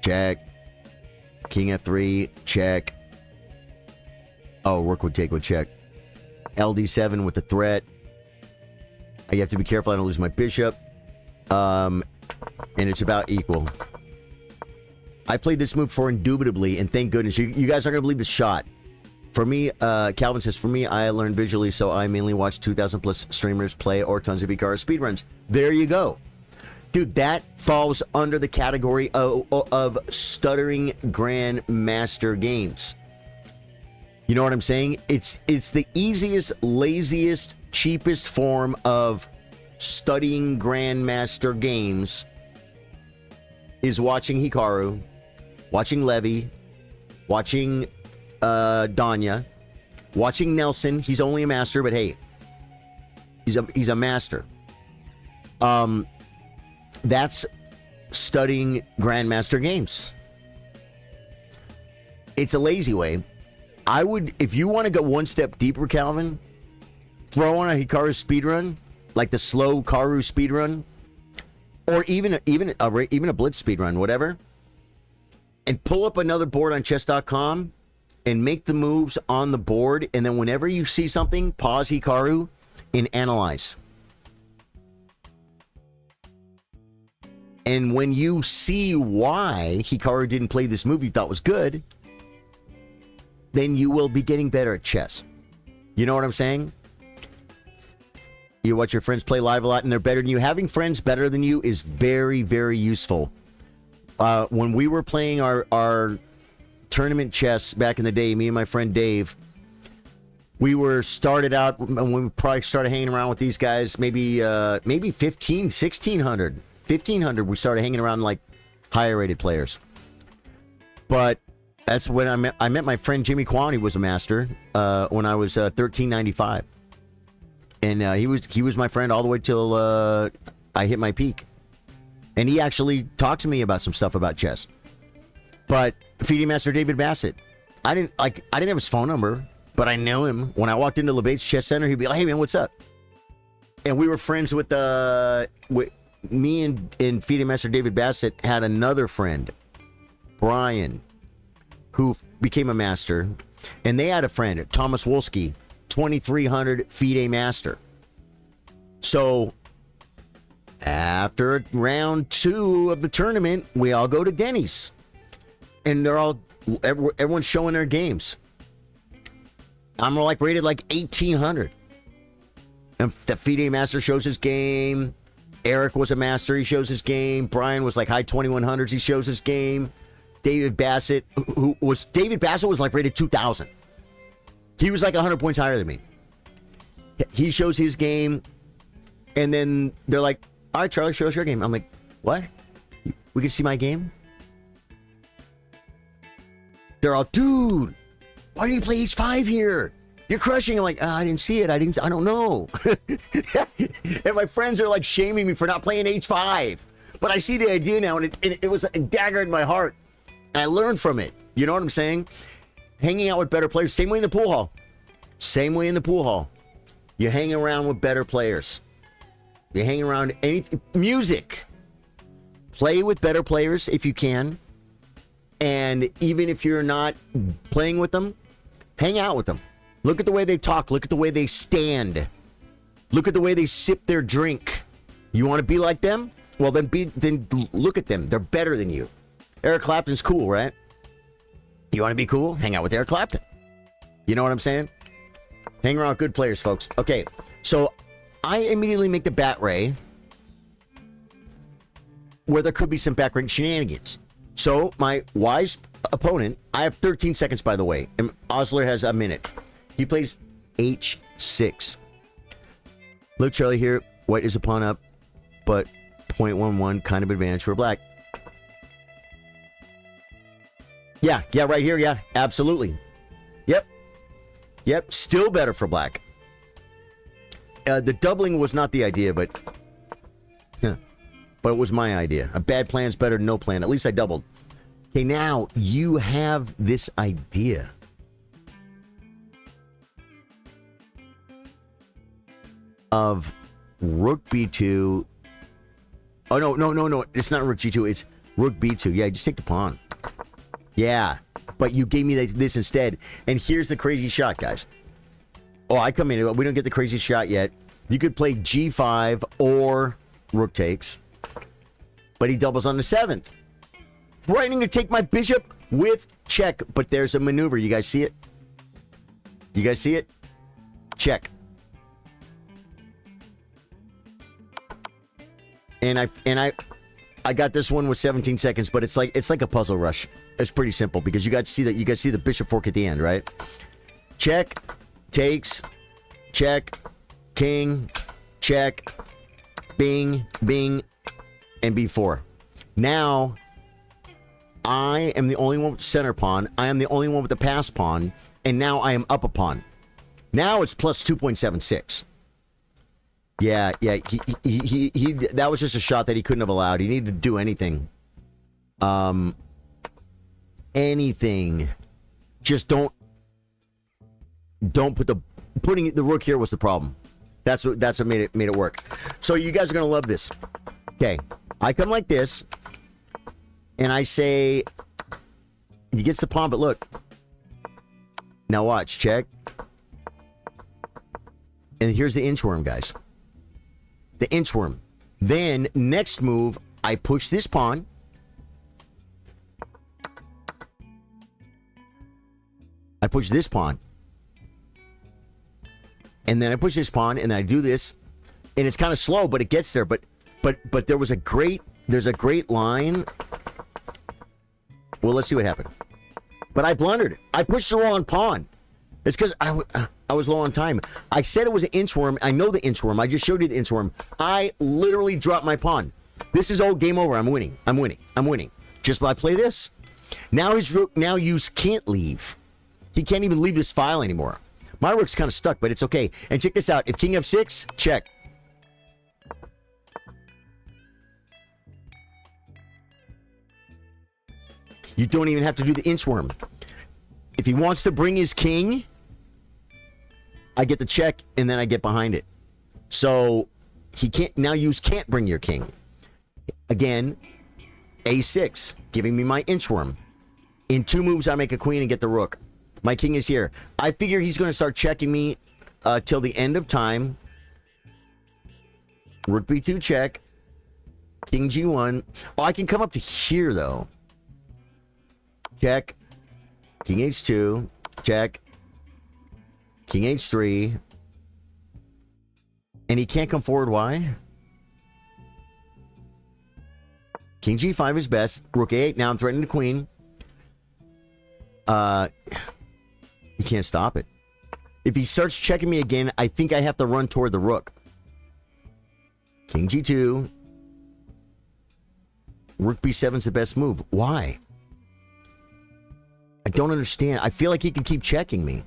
King f3, check. Oh, rook would take with check. LD7 with the threat. I have to be careful I don't lose my bishop. And it's about equal. I played this move for indubitably, and thank goodness. You guys aren't going to believe the shot. For me, Calvin says, for me, I learned visually, so I mainly watch 2,000 plus streamers play or tons of Hikaru speedruns. There you go. Dude, that falls under the category of stuttering grandmaster games. You know what I'm saying? It's the easiest, laziest, cheapest form of studying grandmaster games is watching Hikaru, watching Levy, watching Danya, watching Nelson. He's only a master, but hey, he's a master. That's studying grandmaster games. It's a lazy way. I would, if you want to go one step deeper, Calvin, throw on a Hikaru speedrun, like the slow Karu speedrun, or even a blitz speedrun, whatever, and pull up another board on chess.com and make the moves on the board, and then whenever you see something, pause Hikaru and analyze. And when you see why Hikaru didn't play this move you thought was good, then you will be getting better at chess. You know what I'm saying? You watch your friends play live a lot and they're better than you. Having friends better than you is very, very useful. When we were playing our tournament chess back in the day, me and my friend Dave, we were started out, and we probably started hanging around with these guys, maybe 1,500. We started hanging around like higher rated players. But that's when I met my friend Jimmy Kwan. He was a master when I was 1395. And he was my friend all the way till I hit my peak. And he actually talked to me about some stuff about chess. But FIDE Master David Bassett, I didn't have his phone number, but I know him. When I walked into LeBates Chess Center, he'd be like, "Hey man, what's up?" And we were friends with me and FIDE Master David Bassett had another friend, Brian, who became a master, and they had a friend, Thomas Wolski, 2300 FIDE Master. So after round 2 of the tournament, we all go to Denny's, and everyone's showing their games. I'm like rated like 1800, and the FIDE Master shows his game. Eric was a master, he shows his game. Brian was like high 2100s, he shows his game. David Bassett was like rated 2000. He was like 100 points higher than me. He shows his game, and then they're like, "All right, Charlie, show us your game." I'm like, "What? We can see my game?" They're all, "Dude, why do you play H5 here? You're crushing." I'm like, "I didn't see it. I don't know." And my friends are like shaming me for not playing H5. But I see the idea now, and it was a dagger in my heart. And I learned from it. You know what I'm saying? Hanging out with better players. Same way in the pool hall. Same way in the pool hall. You hang around with better players. You hang around anything. Music. Play with better players if you can. And even if you're not playing with them, hang out with them. Look at the way they talk. Look at the way they stand. Look at the way they sip their drink. You want to be like them? Well, then look at them. They're better than you. Eric Clapton's cool, right? You want to be cool? Hang out with Eric Clapton. You know what I'm saying? Hang around with good players, folks. Okay, so I immediately make the bat ray where there could be some back ring shenanigans. So my wise opponent, I have 13 seconds, by the way, and Osler has a minute. He plays H6. Look, Charlie here. White is a pawn up, but 0.11 kind of advantage for black. Yeah, right here, yeah, absolutely. Yep, still better for black. The doubling was not the idea, but it was my idea. A bad plan's better than no plan. At least I doubled. Okay, now you have this idea. Of rook b2. Oh, no. It's not rook g2. It's rook b2. Yeah, just take the pawn. Yeah, but you gave me this instead. And here's the crazy shot, guys. Oh, I come in. We don't get the crazy shot yet. You could play g5 or rook takes. But he doubles on the 7th. Threatening to take my bishop with check. But there's a maneuver. You guys see it? You guys see it? Check. And I got this one with 17 seconds, but it's like a puzzle rush. It's pretty simple because you got to see that. You got to see the bishop fork at the end, right? Check, takes, check, king, check, bing, bing, and b4. Now, I am the only one with the center pawn. I am the only one with the pass pawn, and now I am up a pawn. Now it's plus 2.76. Yeah. He that was just a shot that he couldn't have allowed. He needed to do anything. Anything. Just don't putting the rook here was the problem. That's what made it work. So you guys are gonna love this. Okay, I come like this, and I say he gets the pawn, but look. Now watch, check. And here's the inchworm, guys. The inchworm. Then next move, I push this pawn. I push this pawn. And then I push this pawn, and then I do this. And it's kind of slow, but it gets there. But there's a great line. Well, let's see what happened. But I blundered. I pushed the wrong pawn. It's because I was low on time. I said it was an inchworm. I know the inchworm. I just showed you the inchworm. I literally dropped my pawn. This is all game over. I'm winning. Just by play this. Now his rook, now you can't leave. He can't even leave this file anymore. My rook's kind of stuck, but it's okay. And check this out. If king f6, check. You don't even have to do the inchworm. If he wants to bring his king, I get the check, and then I get behind it. So he can't, now you can't bring your king. Again, a6, giving me my inchworm. In 2 moves, I make a queen and get the rook. My king is here. I figure he's going to start checking me till the end of time. Rook b2 check. King g1. Oh, I can come up to here, though. Check. King h2. Check. King h3. And he can't come forward. Why? King g5 is best. Rook a8. Now I'm threatening the queen. He can't stop it. If he starts checking me again, I think I have to run toward the rook. King g2. Rook b7 is the best move. Why? I don't understand. I feel like he can keep checking me.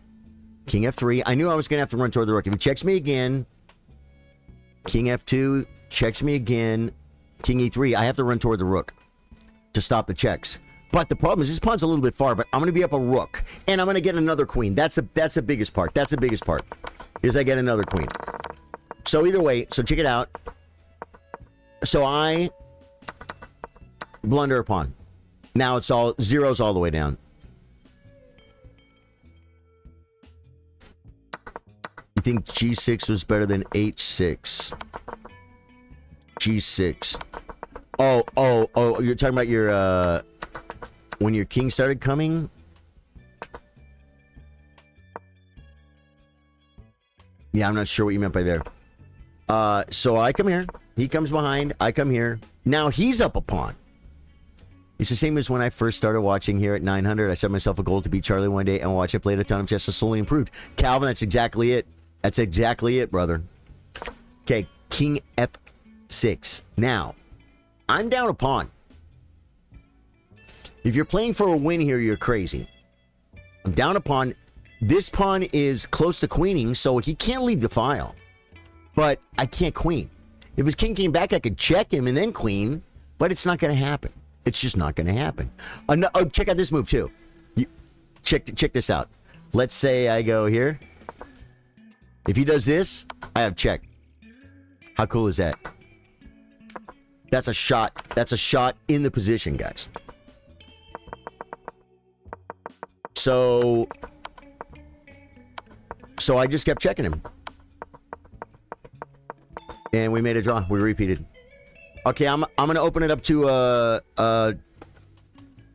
King f3. I knew I was going to have to run toward the rook. If he checks me again, king f2 checks me again. King e3. I have to run toward the rook to stop the checks. But the problem is this pawn's a little bit far, but I'm going to be up a rook. And I'm going to get another queen. That's the biggest part. That's the biggest part. Is I get another queen. So either way, so check it out. So I blunder a pawn. Now it's all zeros all the way down. You think G6 was better than H6? G6. Oh, you're talking about your, when your king started coming? Yeah, I'm not sure what you meant by there. So I come here. He comes behind. I come here. Now he's up a pawn. It's the same as when I first started watching here at 900. I set myself a goal to beat Charlie one day and watch him play at a ton of chess. Slowly improved. Calvin, that's exactly it. That's exactly it, brother. Okay, King F6. Now, I'm down a pawn. If you're playing for a win here, you're crazy. I'm down a pawn. This pawn is close to queening, so he can't leave the file. But I can't queen. If his king came back, I could check him and then queen, but it's not going to happen. It's just not going to happen. Oh, check out this move, too. Check this out. Let's say I go here. If he does this, I have check. How cool is that? That's a shot. That's a shot in the position, guys. So I just kept checking him. And we made a draw. We repeated. Okay, I'm gonna open it up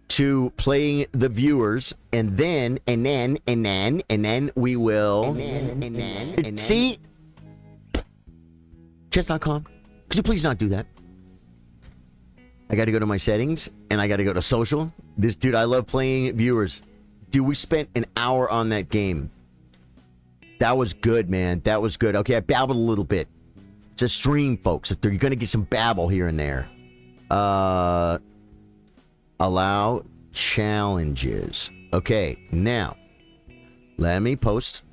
to playing the viewers, and then we will see chess.com. Could you please not do that? I got to go to my settings and I got to go to social. This dude, I love playing viewers. Dude, we spent an hour on that game. That was good, man. That was good. Okay, I babbled a little bit. It's a stream, folks. You're going to get some babble here and there. Allow challenges. Okay, now, let me post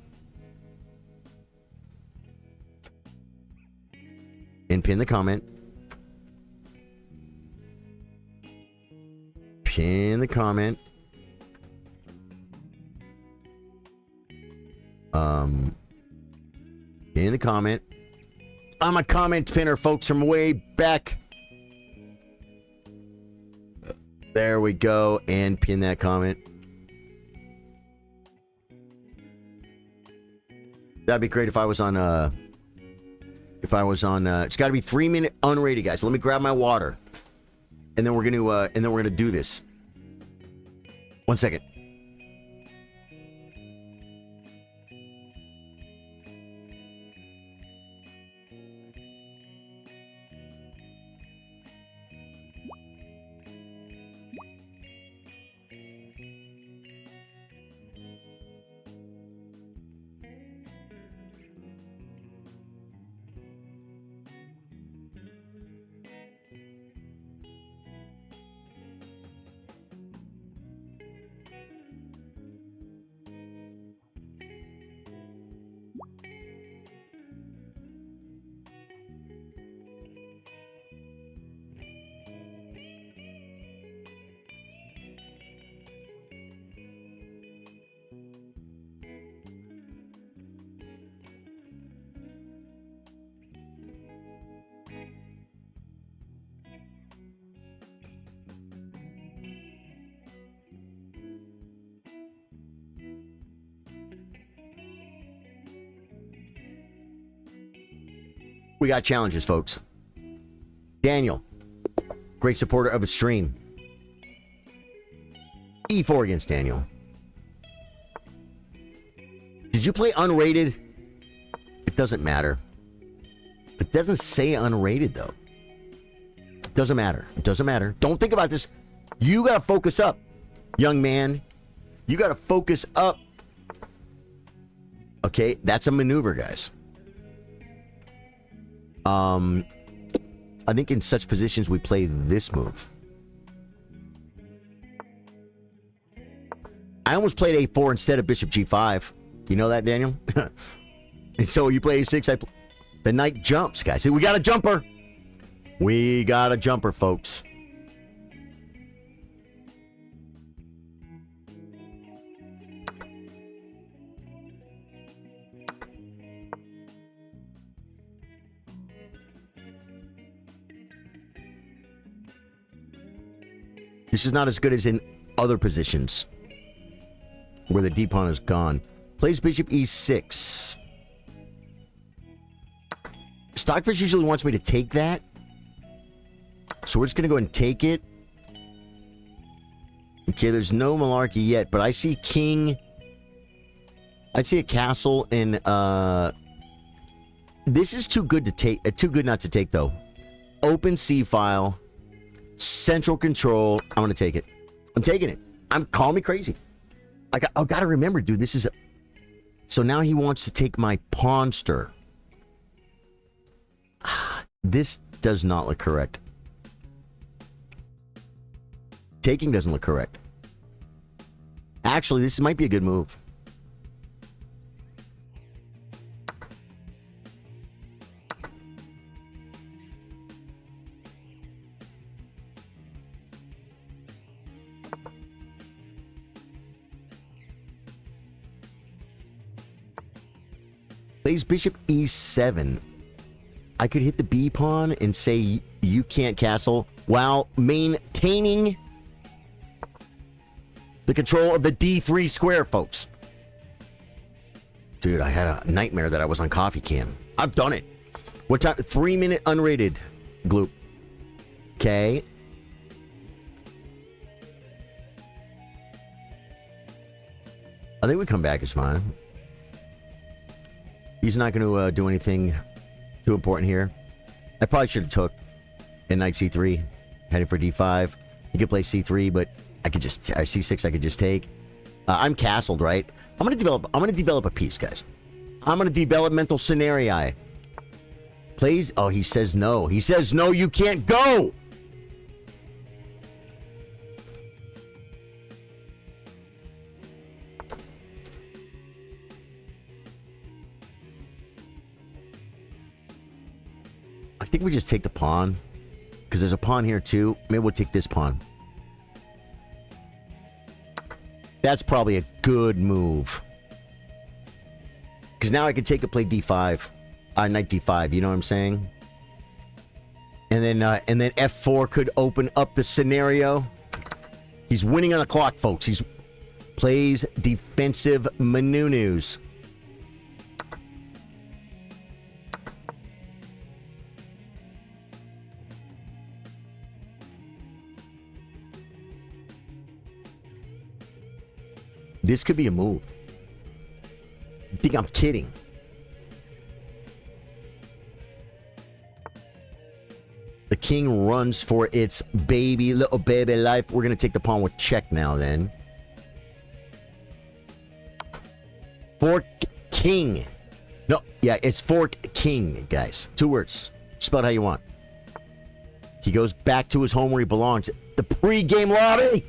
and pin the comment. Pin the comment. Pin the comment. I'm a comment pinner, folks, from way back. There we go, and pin that comment. That'd be great if I was on it's got to be 3-minute unrated, guys. Let me grab my water. And then we're gonna do this. 1 second. We got challenges, folks. Daniel, great supporter of the stream. E4 against Daniel. Did you play unrated? It doesn't matter. It doesn't say unrated, though. It doesn't matter. It doesn't matter. Don't think about this. You got to focus up, young man. You got to focus up. Okay, that's a maneuver, guys. I think in such positions we play this move. I almost played a4 instead of bishop g5. You know that, Daniel? And so you play a6. The knight jumps, guys. See, we got a jumper. We got a jumper, folks. This is not as good as in other positions where the d-pawn is gone. Plays bishop e6. Stockfish usually wants me to take that. So we're just going to go and take it. Okay, there's no malarkey yet, but I see king. I see a castle, and this is too good to take. Too good not to take, though. Open C file. Central control. I'm going to take it. I'm taking it. Call me crazy. I got to remember, dude, this is a... So now he wants to take my pawnster. This does not look correct. Taking doesn't look correct. Actually, this might be a good move. Plays bishop e7. I could hit the b pawn and say you can't castle while maintaining the control of the d3 square, folks. Dude, I had a nightmare that I was on coffee can. I've done it. What time? 3-minute unrated. Gloop. Okay. I think we come back is fine. He's not going to do anything too important here. I probably should have took a knight c3, heading for d5. He could play c3, but I could just c6. I could just take. I'm castled, right? I'm going to develop a piece, guys. I'm going to develop mental scenarii. Plays. Oh, he says no. He says no. You can't go. I think we just take the pawn. Because there's a pawn here too. Maybe we'll take this pawn. That's probably a good move. Because now I can take a play d5. Knight d5, you know what I'm saying? And then f4 could open up the scenario. He's winning on the clock, folks. He's plays defensive maneuvers. This could be a move. You think I'm kidding? The king runs for its little baby life. We're going to take the pawn with check now then. Fork king. No, yeah, it's fork king, guys. 2 words. Spell it how you want. He goes back to his home where he belongs. The pre-game lobby.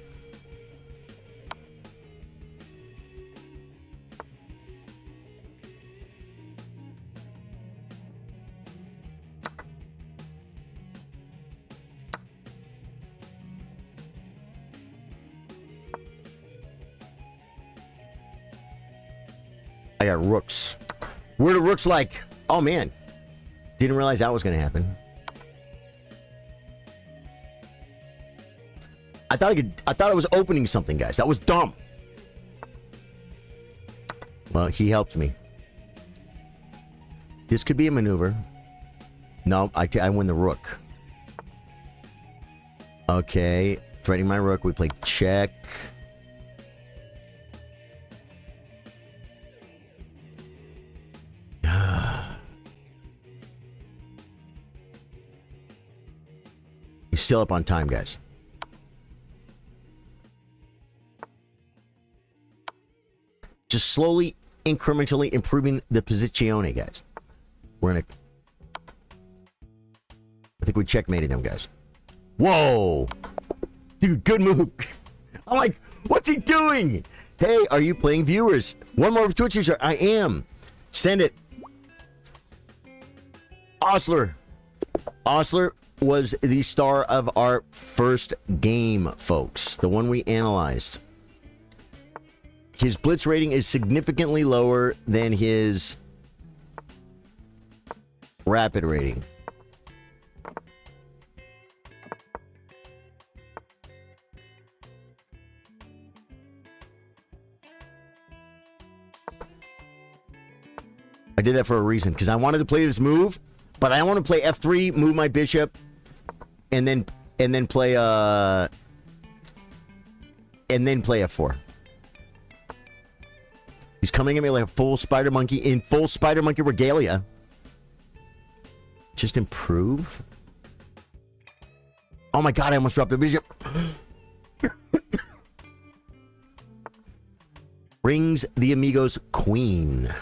I got rooks. Where the rooks like? Oh man, didn't realize that was going to happen. I thought I was opening something, guys. That was dumb. Well, he helped me. This could be a maneuver. No, I win the rook. Okay, threatening my rook. We play check. He's still up on time, guys. Just slowly, incrementally improving the posizione, guys. We're gonna... I think we checkmated them, guys. Whoa! Dude, good move. I'm like, what's he doing? Hey, are you playing, viewers? One more Twitch user. I am. Send it. Osler. Osler, was the star of our first game, folks. The one we analyzed. His blitz rating is significantly lower than his rapid rating. I did that for a reason, because I wanted to play this move, but I don't want to play F3, move my bishop, and then play F4. He's coming at me like a full spider monkey in full spider monkey regalia. Just improve. Oh my god, I almost dropped the bishop. Brings the amigos queen.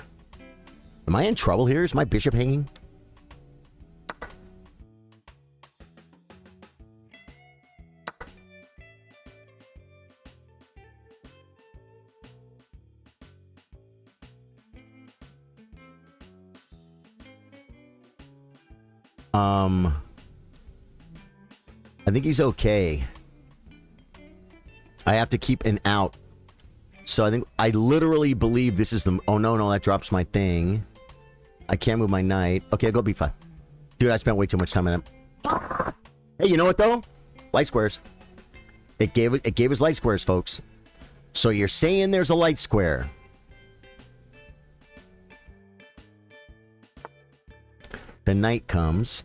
Am I in trouble here? Is my bishop hanging? I think he's okay. I have to keep an out. So I literally believe this is the... Oh, no, that drops my thing. I can't move my knight. Okay, I'll go B5. Dude, I spent way too much time on that. Hey, you know what, though? Light squares. It gave us light squares, folks. So you're saying there's a light square. The knight comes.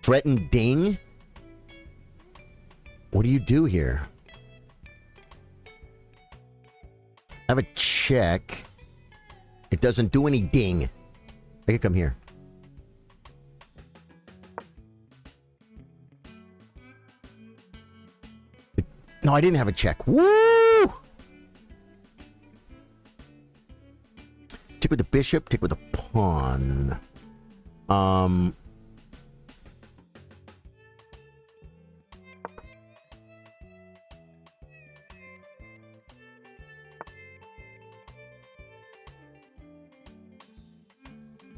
Threaten ding? What do you do here? I have a check. It doesn't do any ding. I could come here. No, I didn't have a check. Woo! Tick with the bishop, tick with the pawn.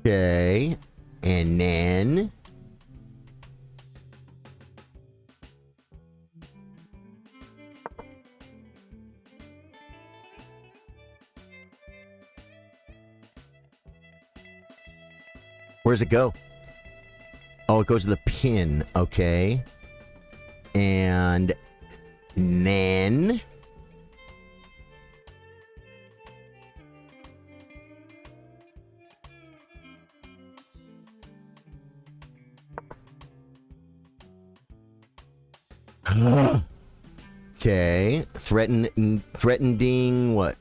Okay, and then where's it go? Oh, it goes to the pin. Okay, and then okay, threatening what?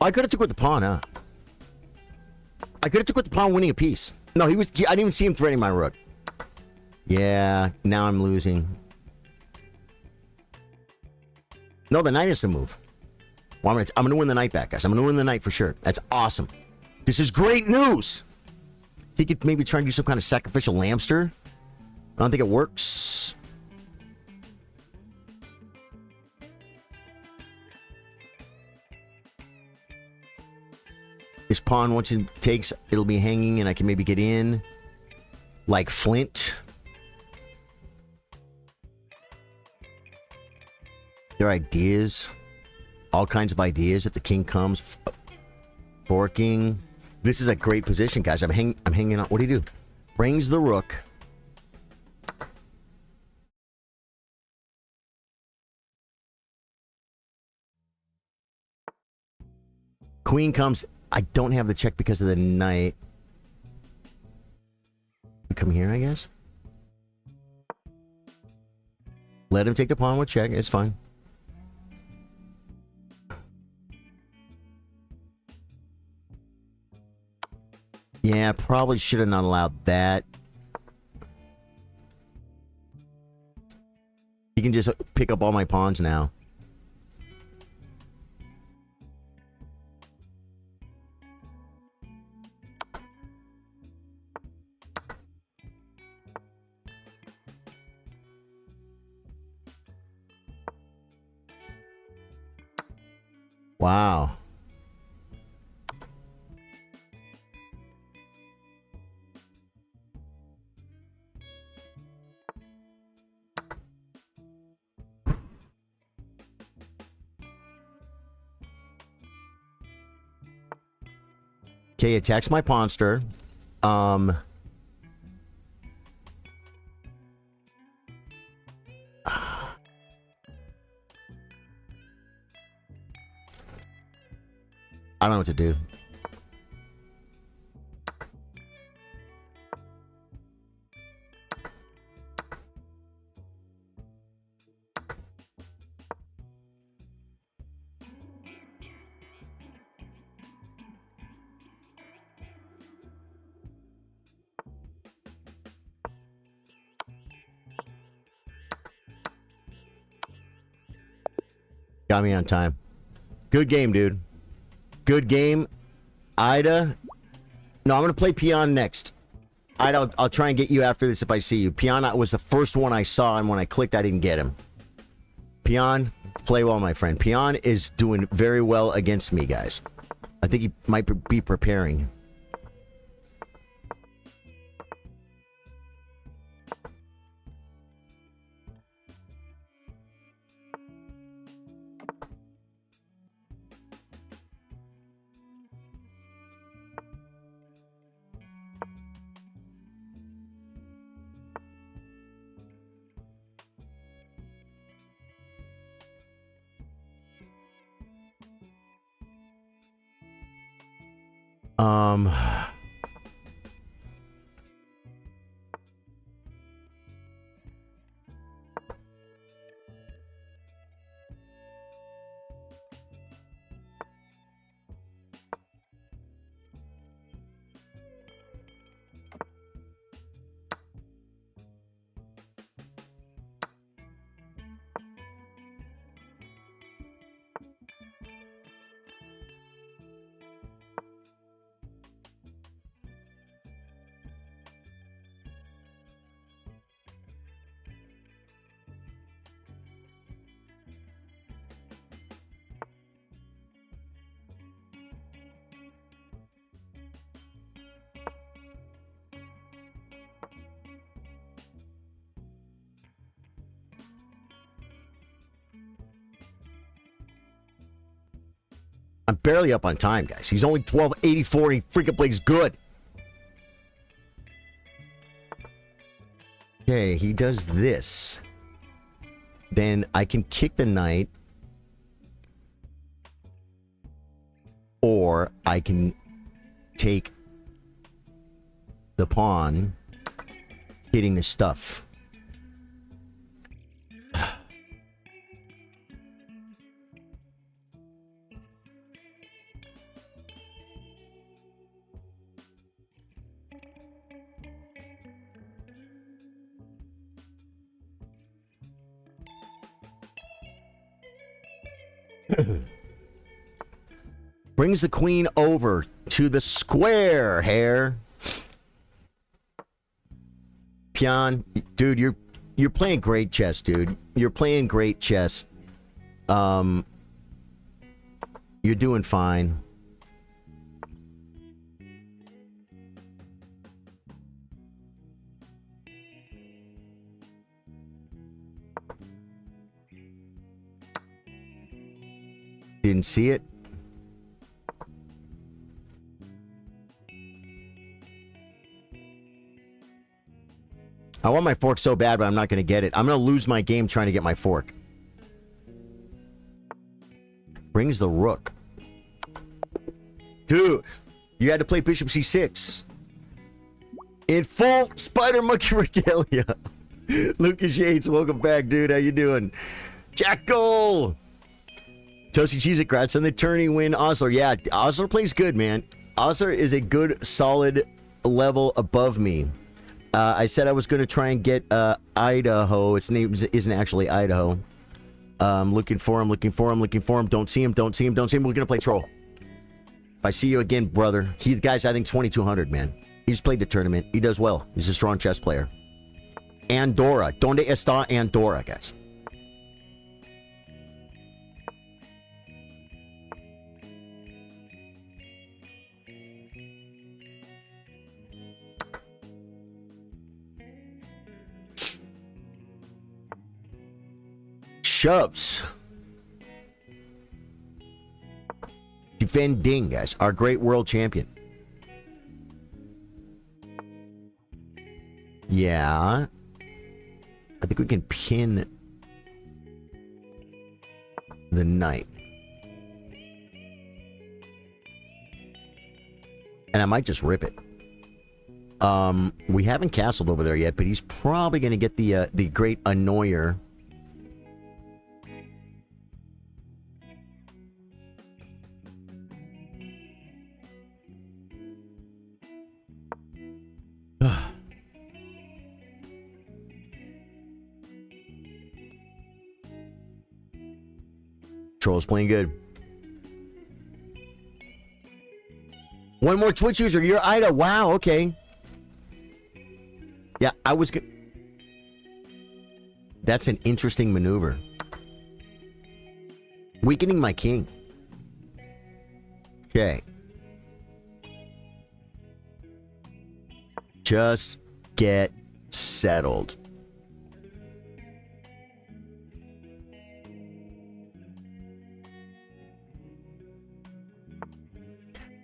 I could have took with the pawn, huh? I could have took with the pawn, winning a piece. No, I didn't even see him threatening my rook. Yeah, now I'm losing. No, the knight is the move. Well, I'm gonna win the knight back, guys. I'm gonna win the knight for sure. That's awesome. This is great news. He could maybe try and do some kind of sacrificial lamster. I don't think it works. This pawn, once it takes, it'll be hanging and I can maybe get in. Like Flint. There are ideas. All kinds of ideas. If the king comes, forking. This is a great position, guys. I'm hanging on. What do you do? Brings the rook. Queen comes. I don't have the check because of the knight. Come here, I guess. Let him take the pawn with check. It's fine. Yeah, probably should have not allowed that. He can just pick up all my pawns now. Wow. Okay, attacks my pawnster. I don't know what to do. Got me on time. Good game, dude. Good game. Ida. No, I'm going to play Peon next. Ida, I'll try and get you after this if I see you. Peon was the first one I saw, and when I clicked, I didn't get him. Peon, play well, my friend. Peon is doing very well against me, guys. I think he might be preparing. I'm barely up on time, guys. He's only 1284 and he freaking plays good. Okay, he does this. Then I can kick the knight. Or I can take the pawn, hitting the stuff. Brings the queen over to the square, Hare. Peon, dude, you're playing great chess, dude. You're playing great chess. You're doing fine. Didn't see it. I want my fork so bad, but I'm not going to get it. I'm going to lose my game trying to get my fork. Brings the rook. Dude, you had to play bishop c6. In full spider monkey regalia. Lucas Yates, welcome back, dude. How you doing? Jackal! Toasty Cheese at Gratz on the tourney win. Osler, yeah, Osler plays good, man. Osler is a good, solid level above me. I said I was going to try and get Idaho. Its name isn't actually Idaho. Looking for him. Don't see him. We're going to play Troll. If I see you again, brother. The guy's, I think, 2200, man. He just played the tournament. He does well. He's a strong chess player. Andorra. Donde está Andorra, guys? shoves. Defending, guys. Our great world champion. Yeah. I think we can pin the knight. And I might just rip it. We haven't castled over there yet, but he's probably going to get the great annoyer. Troll's playing good. One more Twitch user. You're Ida. Wow, okay. Yeah, I was good. That's an interesting maneuver. Weakening my king. Okay. Just get settled.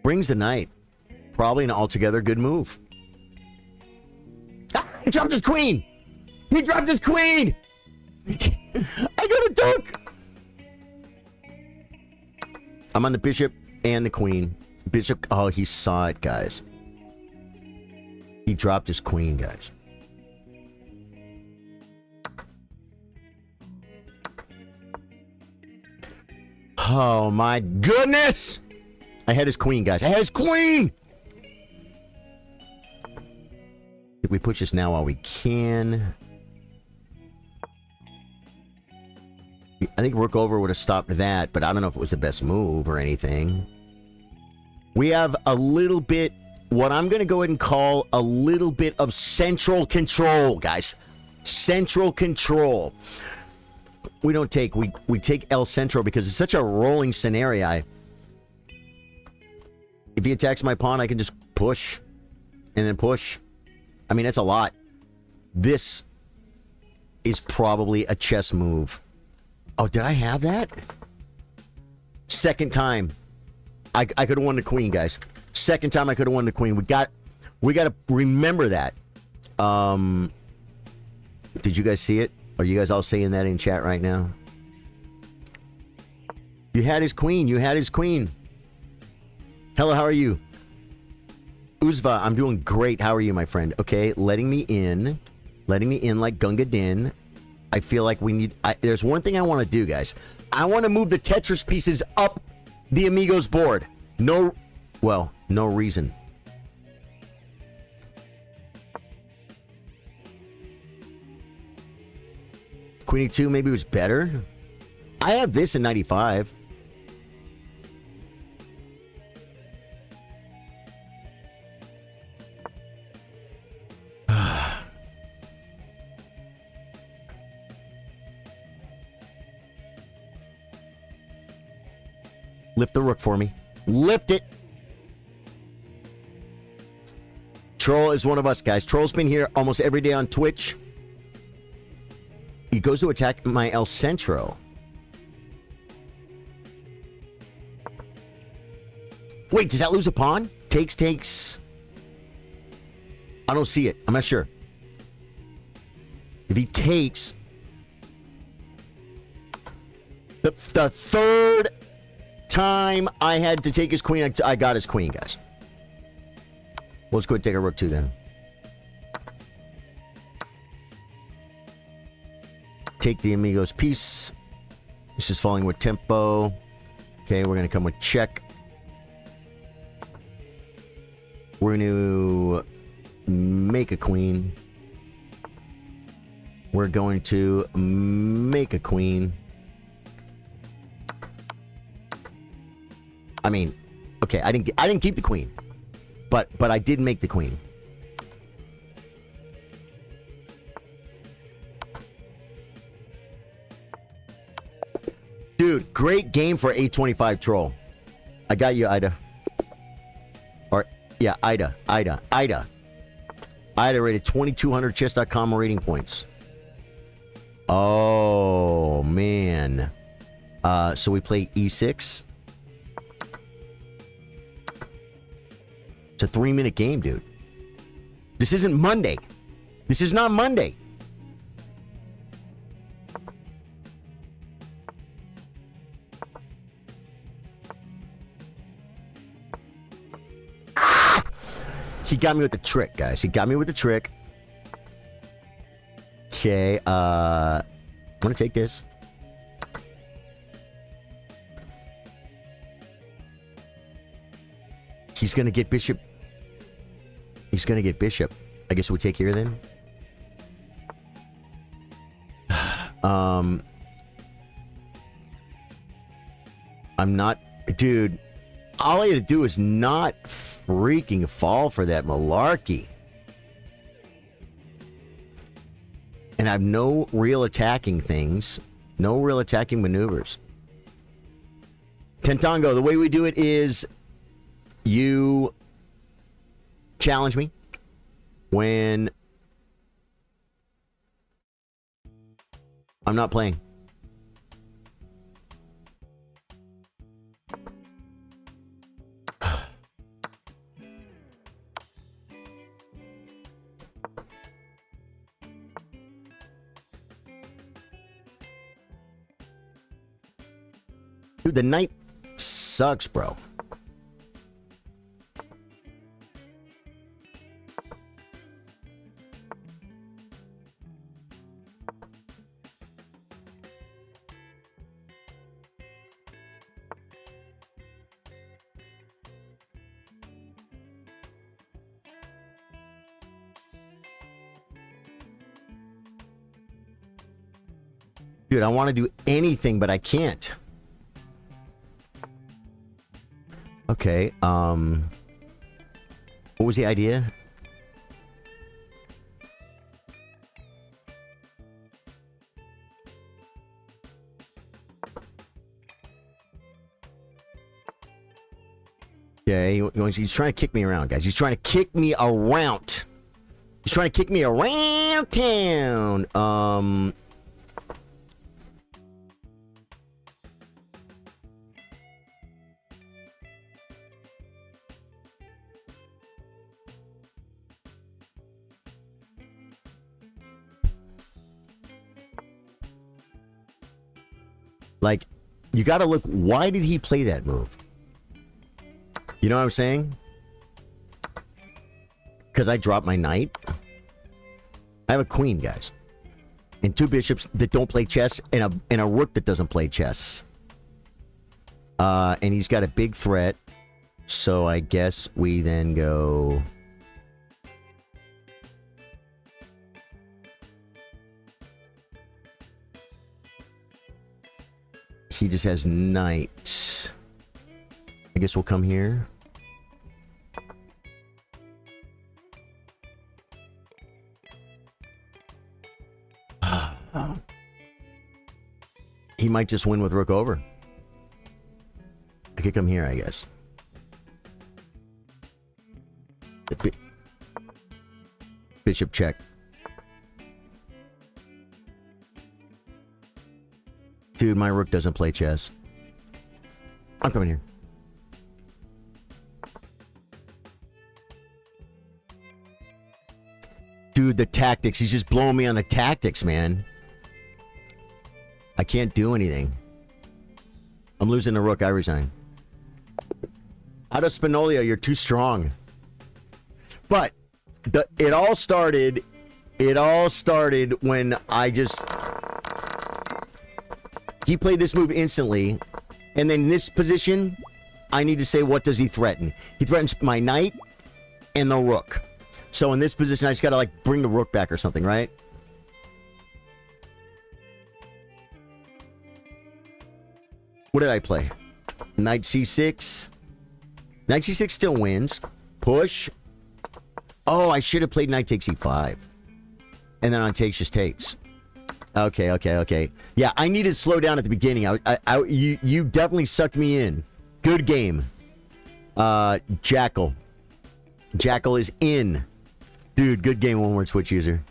Brings the knight. Probably an altogether good move. Ah, he dropped his queen! He dropped his queen! I got a dunk! I'm on the bishop and the queen. Bishop, oh, he saw it, guys. He dropped his queen, guys. Oh my goodness! I had his queen, guys. I had his queen! If we push this now while we can. I think rook over would have stopped that, but I don't know if it was the best move or anything. We have a little bit, what I'm going to go ahead and call a little bit of central control, guys. Central control. We don't take, we take El Centro because it's such a rolling scenario. If he attacks my pawn, I can just push and then push. I mean, that's a lot. This is probably a chess move. Oh, did I have that? Second time. I could have won the queen, guys. Second time I could have won the queen. We got to remember that. Did you guys see it? Are you guys all saying that in chat right now? You had his queen. You had his queen. Hello, how are you? Uzva, I'm doing great. How are you, my friend? Okay, letting me in like Gunga Din. I feel like we need... there's one thing I want to do, guys. I want to move the Tetris pieces up the Amigos board. No... Well, no reason. Queen E2 maybe was better. I have this in 95. Lift the rook for me. Lift it. Troll is one of us, guys. Troll's been here almost every day on Twitch. He goes to attack my El Centro. Wait, does that lose a pawn? Takes. I don't see it. I'm not sure. If he takes... The third time I had to take his queen, I got his queen, guys. Well, let's go ahead and take a rook 2 then. Take the Amigos piece. This is falling with tempo. Okay, we're going to come with check. We're going to make a queen. We're going to make a queen. I mean, okay, I didn't keep the queen, but I did make the queen. Dude, great game for 825 Troll. I got you, Ida. Or yeah, Ida rated 2200 chess.com rating points. Oh, man. So we play e6. It's a 3-minute game, dude. This isn't Monday. This is not Monday. Ah! He got me with the trick, guys. He got me with the trick. Okay, I'm gonna take this. He's gonna get bishop. He's gonna get bishop. I guess we take here then. I'm not, dude. All I had to do is not freaking fall for that malarkey. And I have no real attacking things. No real attacking maneuvers. Tentango, the way we do it is you challenge me when I'm not playing. Dude, the knight sucks, bro. Dude, I want to do anything, but I can't. Okay, what was the idea? Yeah, he's trying to kick me around, guys. He's trying to kick me around. He's trying to kick me around town. Like, you gotta look, why did he play that move? You know what I'm saying? Because I dropped my knight. I have a queen, guys. And 2 bishops that don't play chess, and a rook that doesn't play chess. And he's got a big threat. So I guess we then go... He just has knight. I guess we'll come here. He might just win with rook over. I could come here, I guess. Bishop check. Dude, my rook doesn't play chess. I'm coming here. Dude, the tactics. He's just blowing me on the tactics, man. I can't do anything. I'm losing the rook. I resign. Out of Spinolia, you're too strong. But it all started when I just... He played this move instantly, and then in this position, I need to say, what does he threaten? He threatens my knight and the rook. So in this position, I just gotta, like, bring the rook back or something, right? What did I play? Knight c6. Knight c6 still wins. Push. Oh, I should have played knight takes e5. And then on takes just takes. Okay. Yeah, I needed to slow down at the beginning. You definitely sucked me in. Good game. Jackal. Jackal is in. Dude, good game, one word switch user.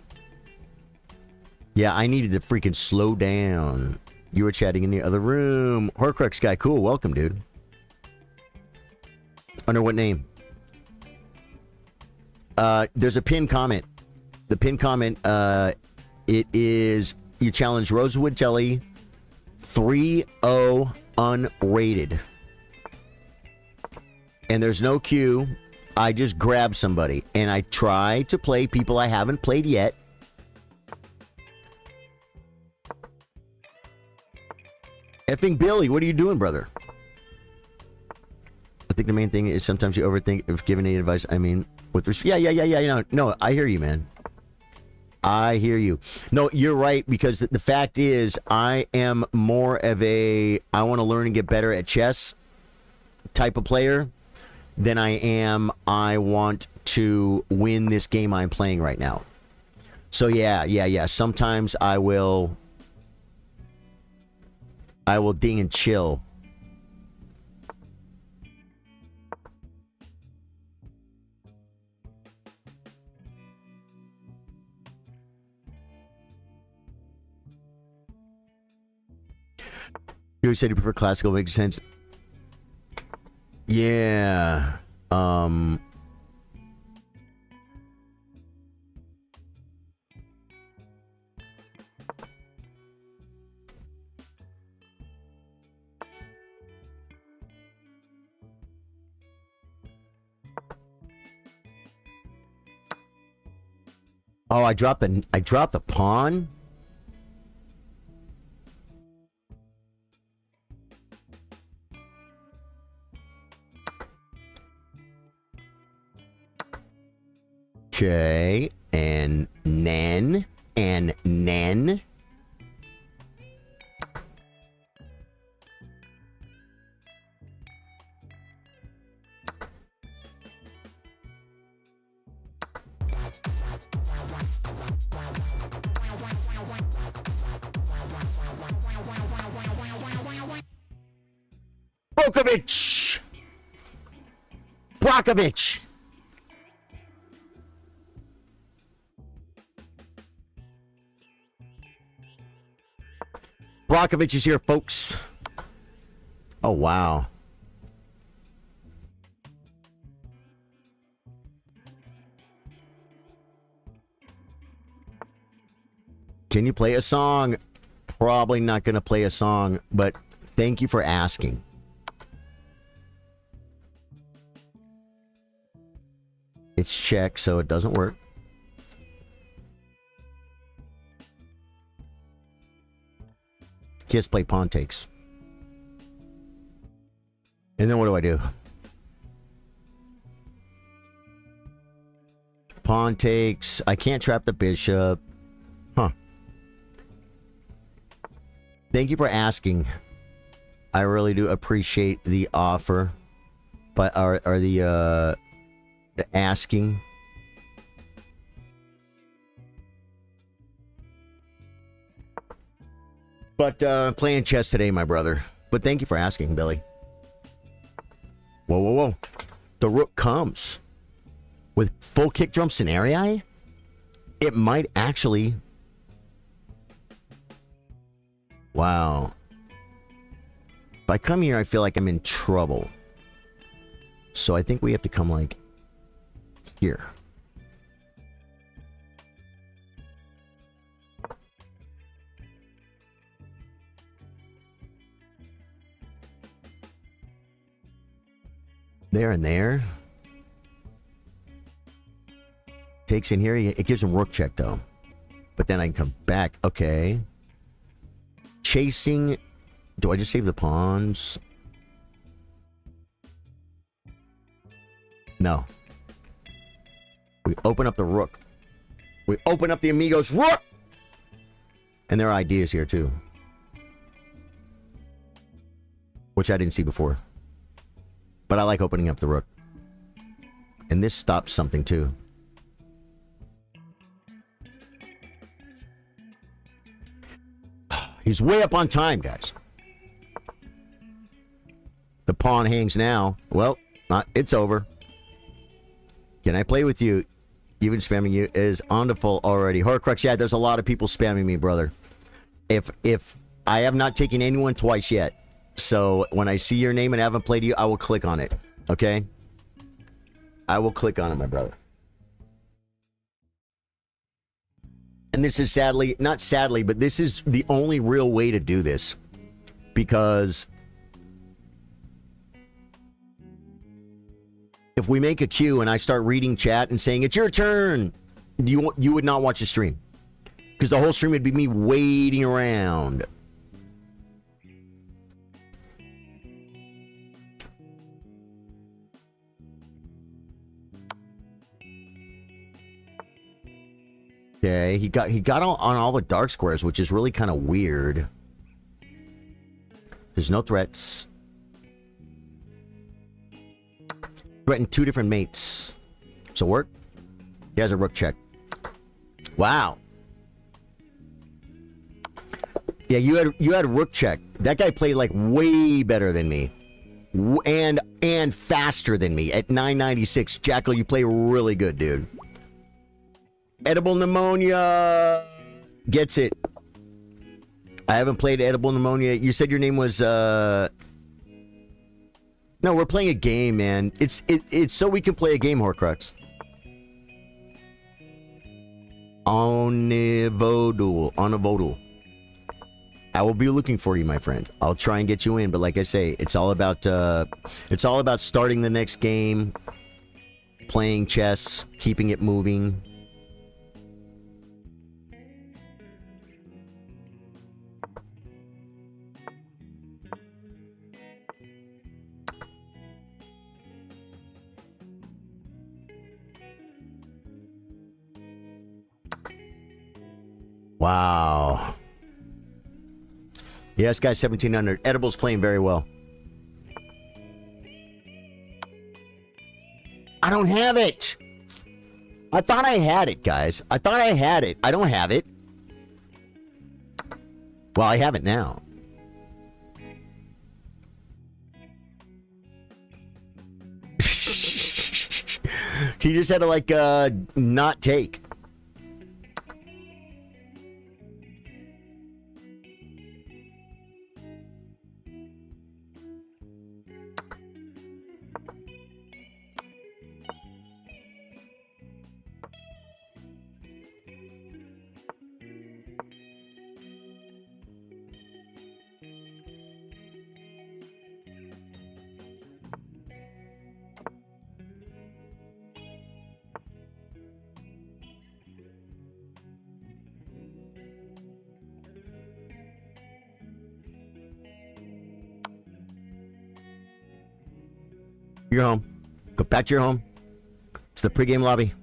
Yeah, I needed to freaking slow down. You were chatting in the other room. Horcrux guy, cool. Welcome, dude. Under what name? There's a pinned comment. The pinned comment, it is, you challenge Rosewood Jelly 3-0 unrated. And there's no queue. I just grab somebody. And I try to play people I haven't played yet. Effing Billy, what are you doing, brother? I think the main thing is sometimes you overthink if giving any advice. I mean, with respect. Yeah. No, I hear you, man. I hear you. No, you're right, because the fact is, I am more of a I want to learn and get better at chess type of player than I want to win this game I'm playing right now. So yeah. Sometimes I will ding and chill. You said you prefer classical, makes sense. Yeah. Oh, I dropped the pawn. Okay, and then. Brokovich. Brokovich is here, folks. Oh, wow. Can you play a song? Probably not going to play a song, but thank you for asking. It's check, so it doesn't work. He has to play pawn takes. And then what do I do? Pawn takes. I can't trap the bishop. Huh. Thank you for asking. I really do appreciate the offer. But are the asking. But playing chess today, my brother. But thank you for asking, Billy. Whoa. The rook comes. With full kick drum scenario? It might actually... Wow. If I come here, I feel like I'm in trouble. So I think we have to come, like, here. There and there. Takes in here. It gives him rook check, though. But then I can come back. Okay. Chasing. Do I just save the pawns? No. We open up the rook. We open up the Amigos rook! And there are ideas here, too. Which I didn't see before. But I like opening up the rook. And this stops something, too. He's way up on time, guys. The pawn hangs now. Well, it's over. Can I play with you? Even spamming you is on the full already. Horcrux, yeah, there's a lot of people spamming me, brother. If I have not taken anyone twice yet, so when I see your name and haven't played you, I will click on it. Okay? I will click on it, my brother. And this is sadly, not sadly, but this is the only real way to do this. Because if we make a queue and I start reading chat and saying, it's your turn, you would not watch the stream. Because the whole stream would be me waiting around. Okay, he got on all the dark squares, which is really kind of weird. There's no threats. Threatened 2 different mates. So work. He has a rook check. Wow. Yeah, you had a rook check. That guy played like way better than me, and faster than me at 996. Jackal, you play really good, dude. Edible pneumonia gets it. I haven't played edible pneumonia. You said your name was No, we're playing a game, man. It's so we can play a game, Horcrux. Onivodul. I will be looking for you, my friend. I'll try and get you in, but like I say, it's all about starting the next game, playing chess, keeping it moving. Wow. Yes, guys, 1700. Edible's playing very well. I don't have it. I thought I had it, guys. I thought I had it. I don't have it. Well, I have it now. He just had to, like, not take. You're home. Go back to your home. To the pregame lobby.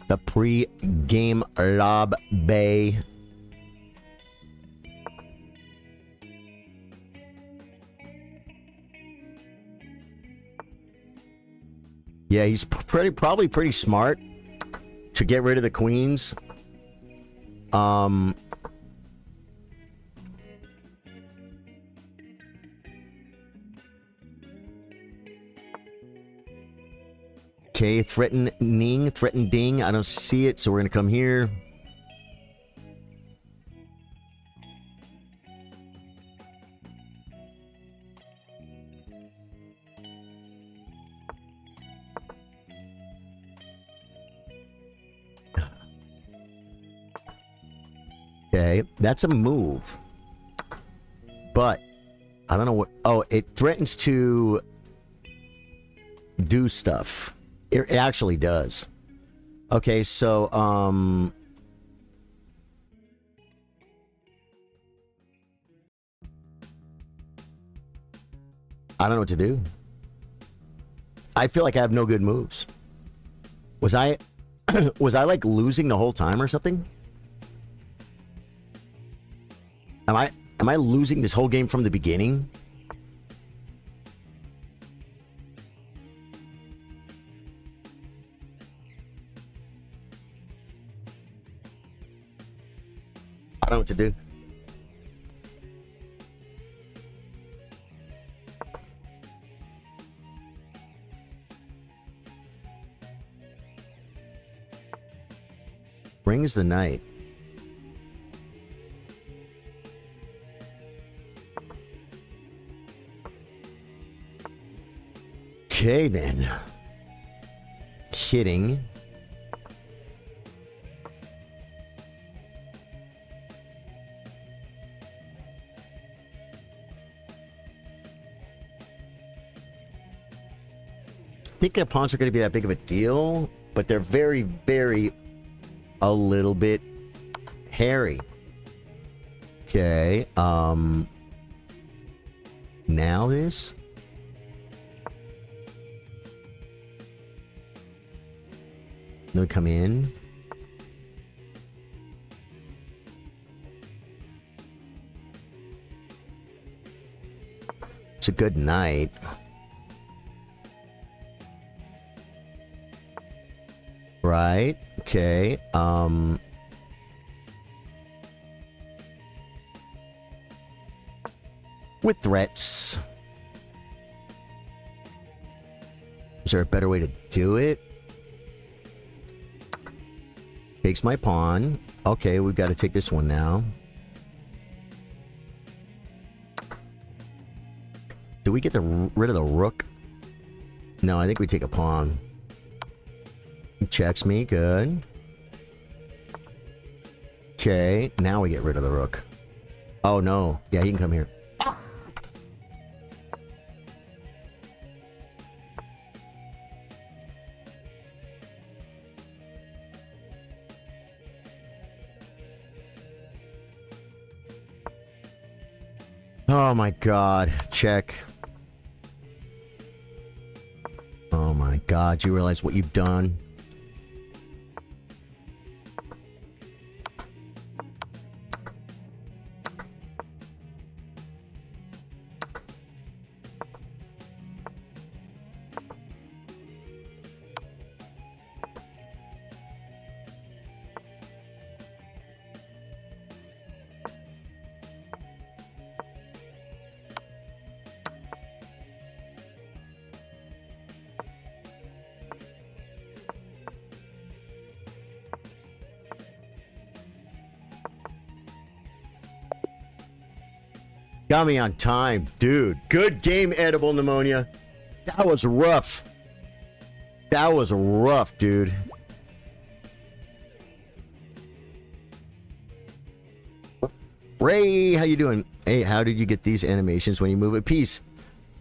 The pregame lobby. Yeah, he's probably pretty smart to get rid of the queens. Okay, threatening. I don't see it, so we're gonna come here. Okay, that's a move. But I don't know what. Oh, it threatens to do stuff. It actually does. Okay, so I don't know what to do. I feel like I have no good moves. Was I was I like losing the whole time or something? Am I losing this whole game from the beginning? I don't know what to do. Brings the night. Okay, then. Hitting. I think the pawns are going to be that big of a deal, but they're very, very a little bit hairy. Okay, now this. Then we come in. It's a good night. Right. Okay. With threats. Is there a better way to do it? Takes my pawn. Okay, we've got to take this one now. Do we get rid of the rook? No, I think we take a pawn. He checks me. Good. Okay, now we get rid of the rook. Oh, no. Yeah, he can come here. Oh my god. Check. Oh my god. You realize what you've done? Got me on time, dude. Good game, Edible Pneumonia. That was rough. That was rough, dude. Ray, how you doing? Hey, how did you get these animations when you move a piece?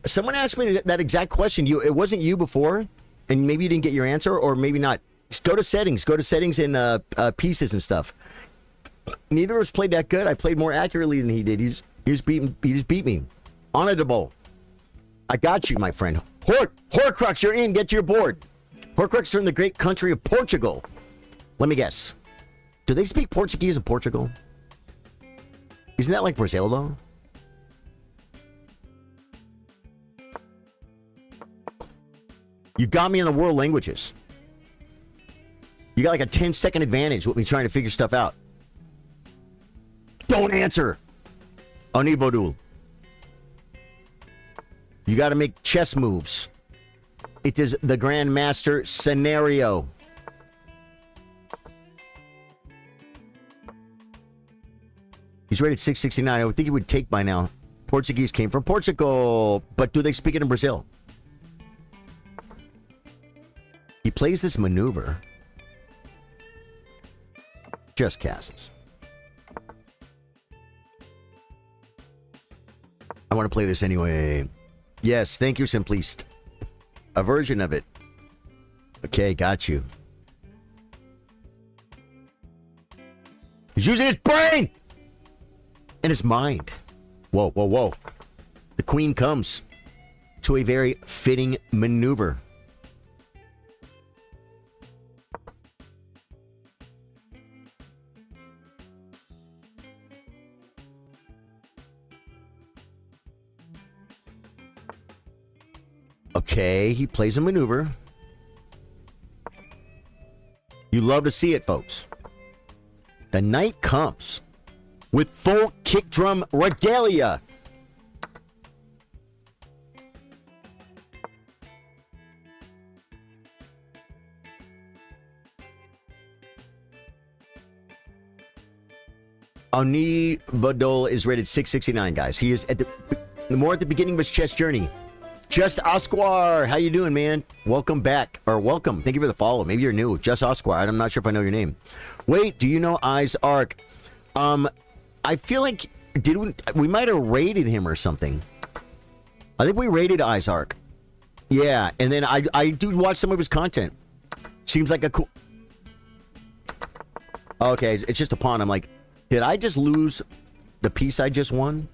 Someone asked me that exact question. It wasn't you before, and maybe you didn't get your answer, or maybe not. Just go to settings. Go to settings in pieces and stuff. Neither of us played that good. I played more accurately than he did. He just beat me. Honorable. I got you, my friend. Horcrux, you're in. Get to your board. Horcrux from the great country of Portugal. Let me guess. Do they speak Portuguese in Portugal? Isn't that like Brazil, though? You got me in the world languages. You got like a 10-second advantage with me trying to figure stuff out. Don't answer. Onivodul. You got to make chess moves. It is the Grandmaster scenario. He's rated 669. I would think he would take by now. Portuguese came from Portugal. But do they speak it in Brazil? He plays this maneuver. Just castles. I want to play this anyway. Yes, thank you, Simpliste. A version of it. Okay, got you. He's using his brain! And his mind. Whoa, whoa, whoa. The queen comes to a very fitting maneuver. Okay, he plays a maneuver. You love to see it, folks. The knight comes with full kick drum regalia. Onivadol is rated 669, guys. He is at the more at the beginning of his chess journey. Just Osquar, how you doing, man? Welcome back, or welcome. Thank you for the follow. Maybe you're new. Just Osquar. I'm not sure if I know your name. Wait, do you know Eyes Arc? I feel like we might have rated him or something. I think we rated Eyes Arc. Yeah, and then I do watch some of his content. Seems like a cool. Okay, it's just a pawn. I'm like, did I just lose the piece I just won?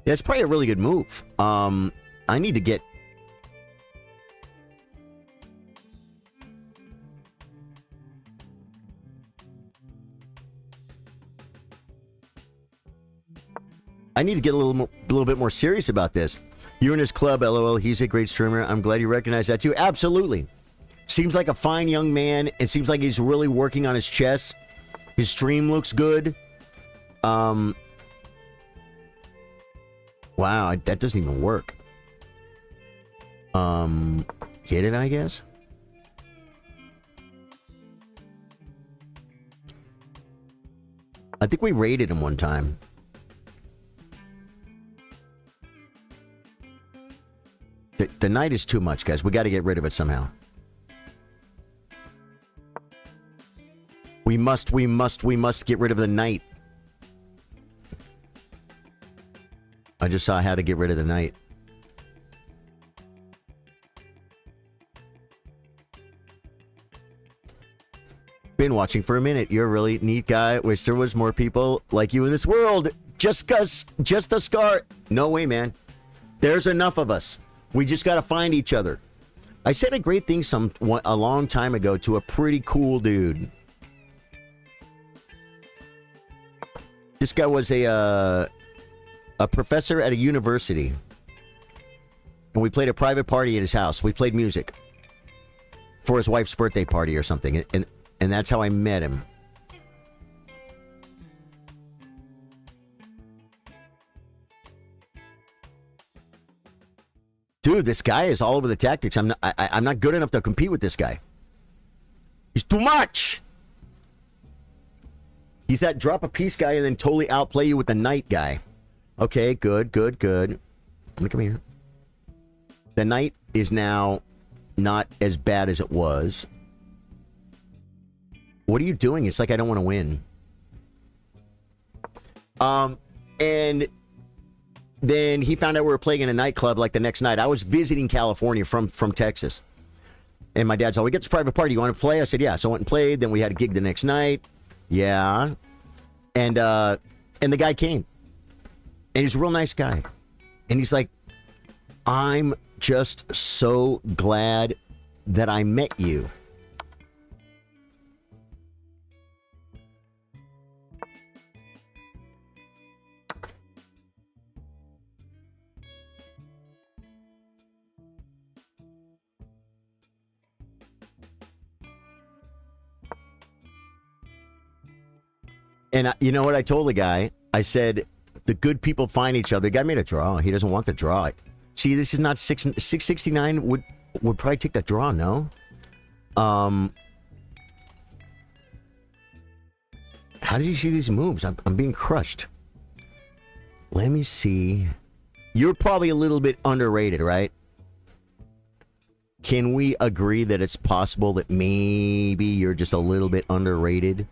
Yeah, it's probably a really good move. I need to get... I need to get a little bit more serious about this. You're in his club, LOL. He's a great streamer. I'm glad you recognize that too. Absolutely. Seems like a fine young man. It seems like he's really working on his chess. His stream looks good. Wow, that doesn't even work. Hit it, I guess? I think we raided him one time. The knight is too much, guys. We got to get rid of it somehow. We must get rid of the knight. I just saw how to get rid of the knight. Been watching for a minute. You're a really neat guy. Wish there was more people like you in this world. Just a scar. No way, man. There's enough of us. We just got to find each other. I said a great thing a long time ago to a pretty cool dude. This guy was a professor at a university, and we played a private party at his house. We played music for his wife's birthday party or something, and that's how I met him. Dude, this guy is all over the tactics. I'm not good enough to compete with this guy. He's too much. He's that drop a piece guy and then totally outplay you with the knight guy. Okay, good. Let me come here. The knight is now not as bad as it was. What are you doing? It's like I don't want to win. And then he found out we were playing in a nightclub like the next night. I was visiting California from Texas. And my dad's all, we get this private party. You want to play? I said, yeah. So I went and played. Then we had a gig the next night. Yeah. And the guy came. And he's a real nice guy. And he's like, I'm just so glad that I met you. And you know what I told the guy? I said, the good people find each other. The guy made a draw. He doesn't want the draw. See, this is not 669 would probably take that draw, no? How did you see these moves? I'm being crushed. Let me see. You're probably a little bit underrated, right? Can we agree that it's possible that maybe you're just a little bit underrated?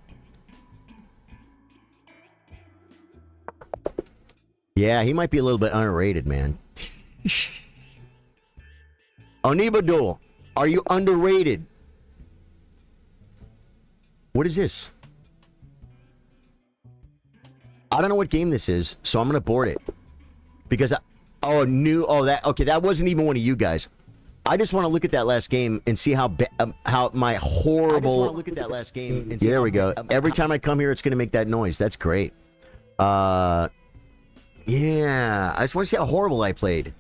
Yeah, he might be a little bit underrated, man. Onivadol, are you underrated? What is this? I don't know what game this is, so I'm gonna board it. Because that wasn't even one of you guys. I just want to look at that last game and see how my horrible. I just want to look at that last game and see there we go. Every time I come here, it's gonna make that noise. That's great. Yeah, I just want to see how horrible I played.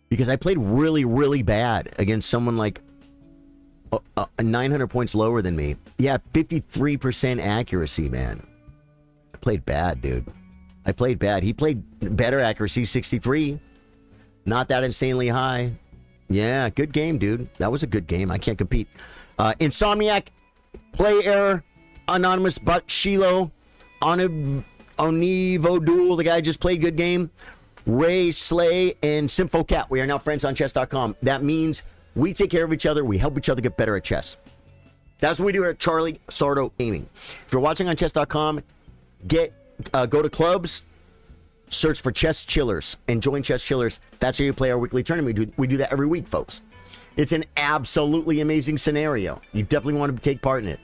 Because I played really, really bad against someone like 900 points lower than me. Yeah, 53% accuracy, man. I played bad, dude. I played bad. He played better accuracy, 63. Not that insanely high. Yeah, good game, dude. That was a good game. I can't compete. Insomniac, Play Error, Anonymous, Buck, Shiloh, Onivo Duel, the guy just played, good game. Ray, Slay, and SymphoCat. We are now friends on chess.com. That means we take care of each other. We help each other get better at chess. That's what we do here at Charly, Sardo, Aiming. If you're watching on chess.com, go to clubs, search for Chess Chillers, and join Chess Chillers. That's how you play our weekly tournament. We do that every week, folks. It's an absolutely amazing scenario. You definitely want to take part in it.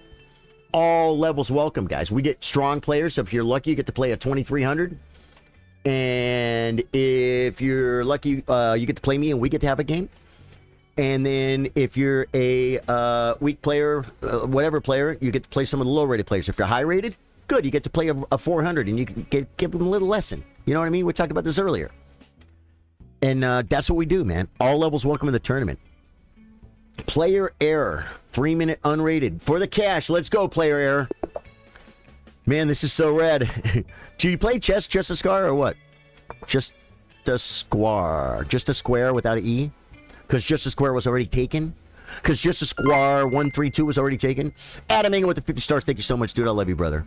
All levels welcome, guys. We get strong players, so if you're lucky, you get to play at 2300. And if you're lucky, you get to play me and we get to have a game. And then if you're a weak player, whatever player, you get to play some of the low-rated players. If you're high-rated, good. You get to play a 400 and you can give them a little lesson. You know what I mean? We talked about this earlier. And that's what we do, man. All levels welcome in the tournament. Player error. 3-minute unrated. For the cash. Let's go, player error. Man, this is so rad. Do you play chess, just a square, or what? Just a square. Just a square without an E? Because just a square was already taken? Because just a square 132 was already taken? Adam Engel with the 50 stars. Thank you so much, dude. I love you, brother.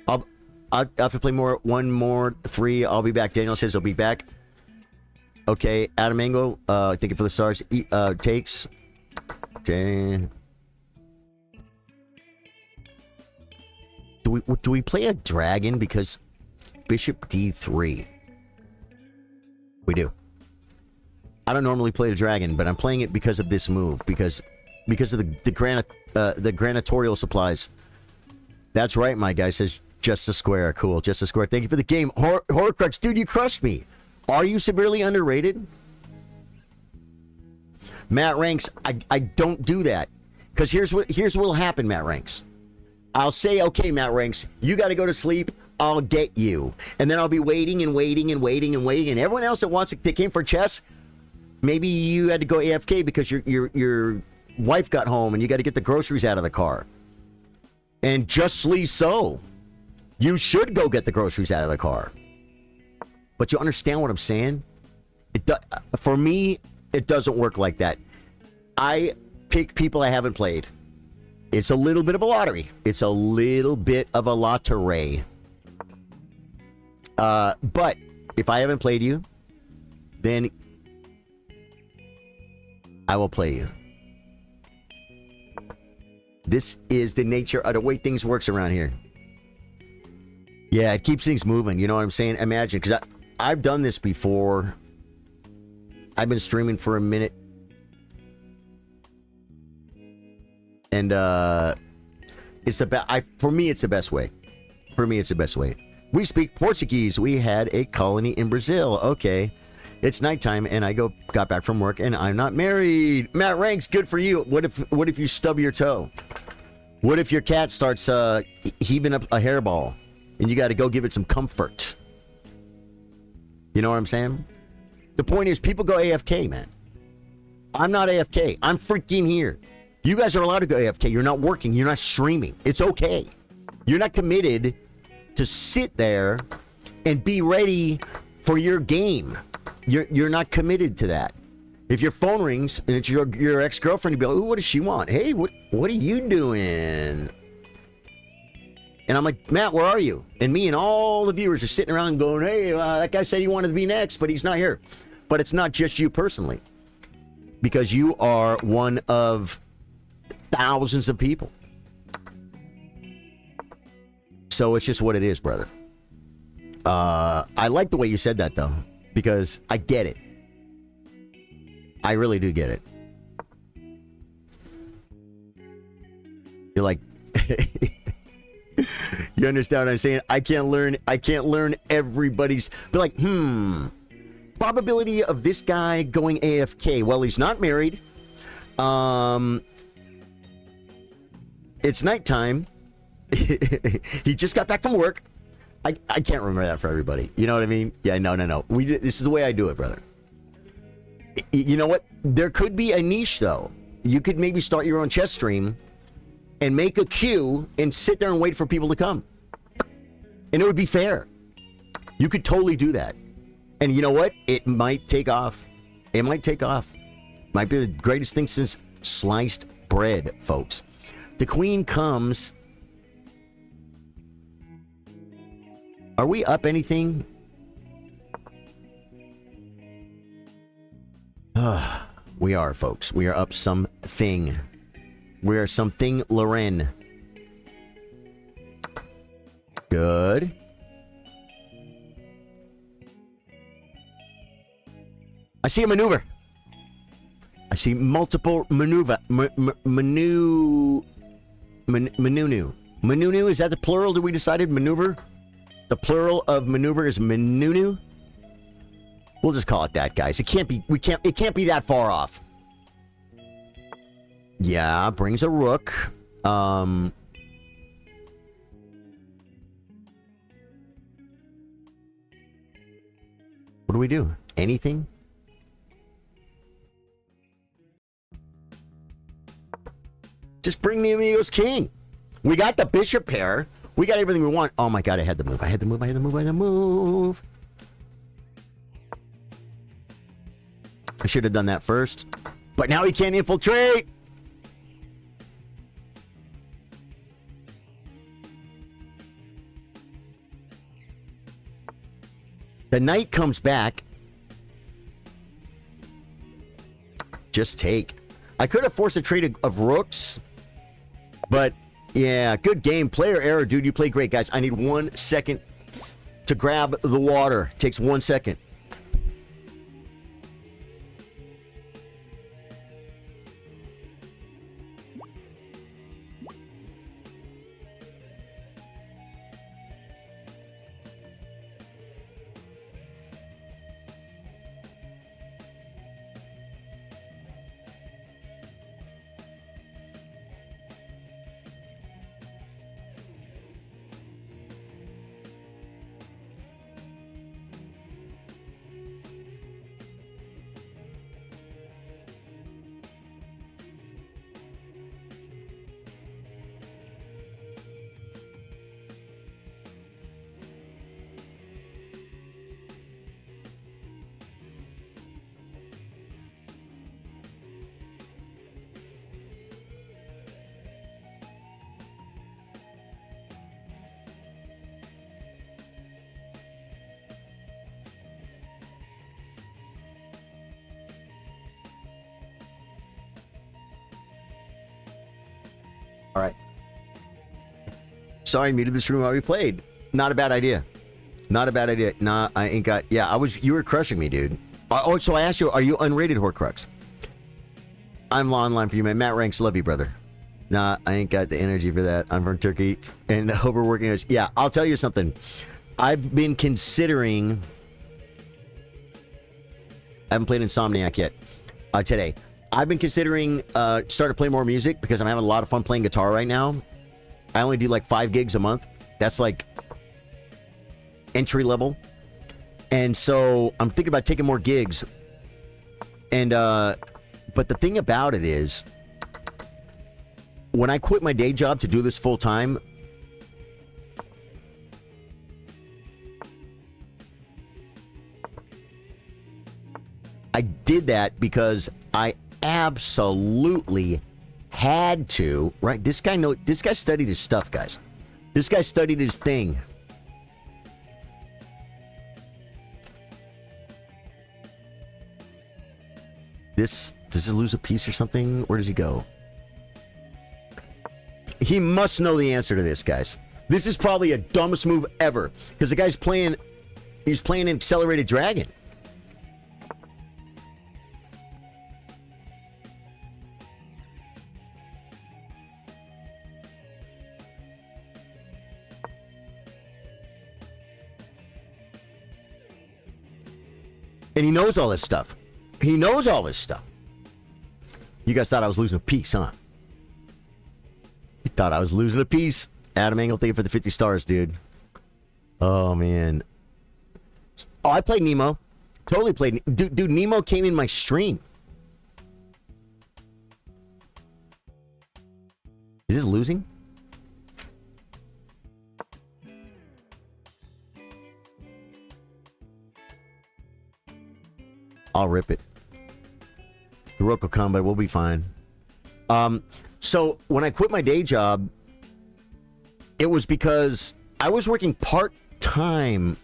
I'll have to play one more 3. I'll be back. Daniel says he'll be back. Okay, Adam Engel. Thank you for the stars. Takes. Okay. Do we play a dragon because bishop d3? We do. I don't normally play the dragon, but I'm playing it because of this move, because of the granatorial supplies. That's right, my guy says just a square. Cool, just a square. Thank you for the game, Horcrux, dude. You crushed me. Are you severely underrated? Matt Ranks, I don't do that, because here's what'll happen, Matt Ranks. I'll say, okay, Matt Ranks, you got to go to sleep. I'll get you. And then I'll be waiting and waiting and waiting and waiting. And everyone else that came for chess, maybe you had to go AFK because your wife got home and you got to get the groceries out of the car. And justly so. You should go get the groceries out of the car. But you understand what I'm saying? For me, it doesn't work like that. I pick people I haven't played. It's a little bit of a lottery. It's a little bit of a lottery. But if I haven't played you, then I will play you. This is the nature of the way things works around here. Yeah, it keeps things moving. You know what I'm saying? Imagine, because I've done this before. I've been streaming for a minute. And it's for me, it's the best way. For me, it's the best way. We speak Portuguese. We had a colony in Brazil. Okay. It's nighttime, and I got back from work, and I'm not married. Matt Ranks, good for you. What if you stub your toe? What if your cat starts heaving up a hairball, and you got to go give it some comfort? You know what I'm saying? The point is, people go AFK, man. I'm not AFK. I'm freaking here. You guys are allowed to go AFK. You're not working. You're not streaming. It's okay. You're not committed to sit there and be ready for your game. You're not committed to that. If your phone rings and it's your ex-girlfriend, you'll be like, ooh, what does she want? Hey, what are you doing? And I'm like, Matt, where are you? And me and all the viewers are sitting around going, hey, that guy said he wanted to be next, but he's not here. But it's not just you personally, because you are one of thousands of people. So it's just what it is, brother. I like the way you said that, though, because I get it. I really do get it. You're like, you understand what I'm saying? I can't learn everybody's. Be like, probability of this guy going AFK. Well, he's not married. It's nighttime. He just got back from work. I can't remember that for everybody. You know what I mean? Yeah, no. This is the way I do it, brother. You know what? There could be a niche, though. You could maybe start your own chess stream and make a queue and sit there and wait for people to come. And it would be fair. You could totally do that. And you know what? It might take off. It might take off. Might be the greatest thing since sliced bread, folks. The queen comes. Are we up anything? We are, folks. We are up something. We are something, Loren. Good. I see a maneuver. I see multiple maneuver. Manunu. Manunu, is that the plural that we decided? Maneuver? The plural of maneuver is manunu? We'll just call it that, guys. It can't be, it can't be that far off. Yeah, brings a rook. What do we do? Anything? Just bring the amigos king. We got the bishop pair. We got everything we want. Oh my god, I had the move. I had the move. I had the move. I had the move. I should have done that first. But now he can't infiltrate. The knight comes back. Just take. I could have forced a trade of rooks. But, yeah, good game. Player error, dude. You played great, guys. I need 1 second to grab the water. Takes 1 second. All right. Sorry, I muted this room while we played. Not a bad idea. Not a bad idea. Nah, I ain't got... Yeah, you were crushing me, dude. Oh, so I asked you, are you unrated, Horcrux? I'm online for you, man. Matt Ranks, love you, brother. Nah, I ain't got the energy for that. I'm from Turkey. And hope we're working... Yeah, I'll tell you something. I've been considering... I haven't played Insomniac yet. Today. I've been considering starting to play more music because I'm having a lot of fun playing guitar right now. I only do like 5 gigs a month. That's like entry level. And so I'm thinking about taking more gigs. And but the thing about it is, when I quit my day job to do this full time, I did that because I absolutely had to, right? This guy studied his stuff, guys. This guy studied his thing. Does he lose a piece or something? Where does he go? He must know the answer to this, guys. This is probably a dumbest move ever because the guy's playing, he's playing an accelerated dragon. And he knows all this stuff. He knows all this stuff. You guys thought I was losing a piece, huh? You thought I was losing a piece? Adam Engel, thank you for the 50 stars, dude. Oh, man. Oh, I played Nemo. Totally played. Dude, Nemo came in my stream. Is this losing? I'll rip it. The rook will come, but we'll be fine. So when I quit my day job, it was because I was working part-time.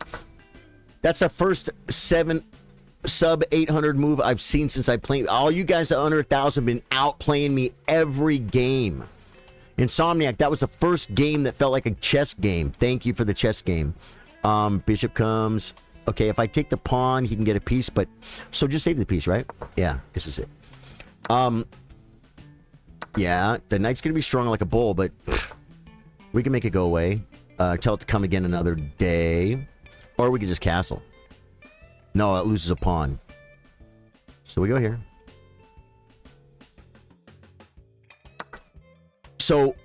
That's the first sub 800 move I've seen since I played. All you guys that are under 1,000 been out playing me every game. Insomniac, that was the first game that felt like a chess game. Thank you for the chess game. Bishop comes. Okay, if I take the pawn, he can get a piece, but... So just save the piece, right? Yeah, this is it. Yeah, the knight's going to be strong like a bull, but... We can make it go away. Tell it to come again another day. Or we can just castle. No, it loses a pawn. So we go here. So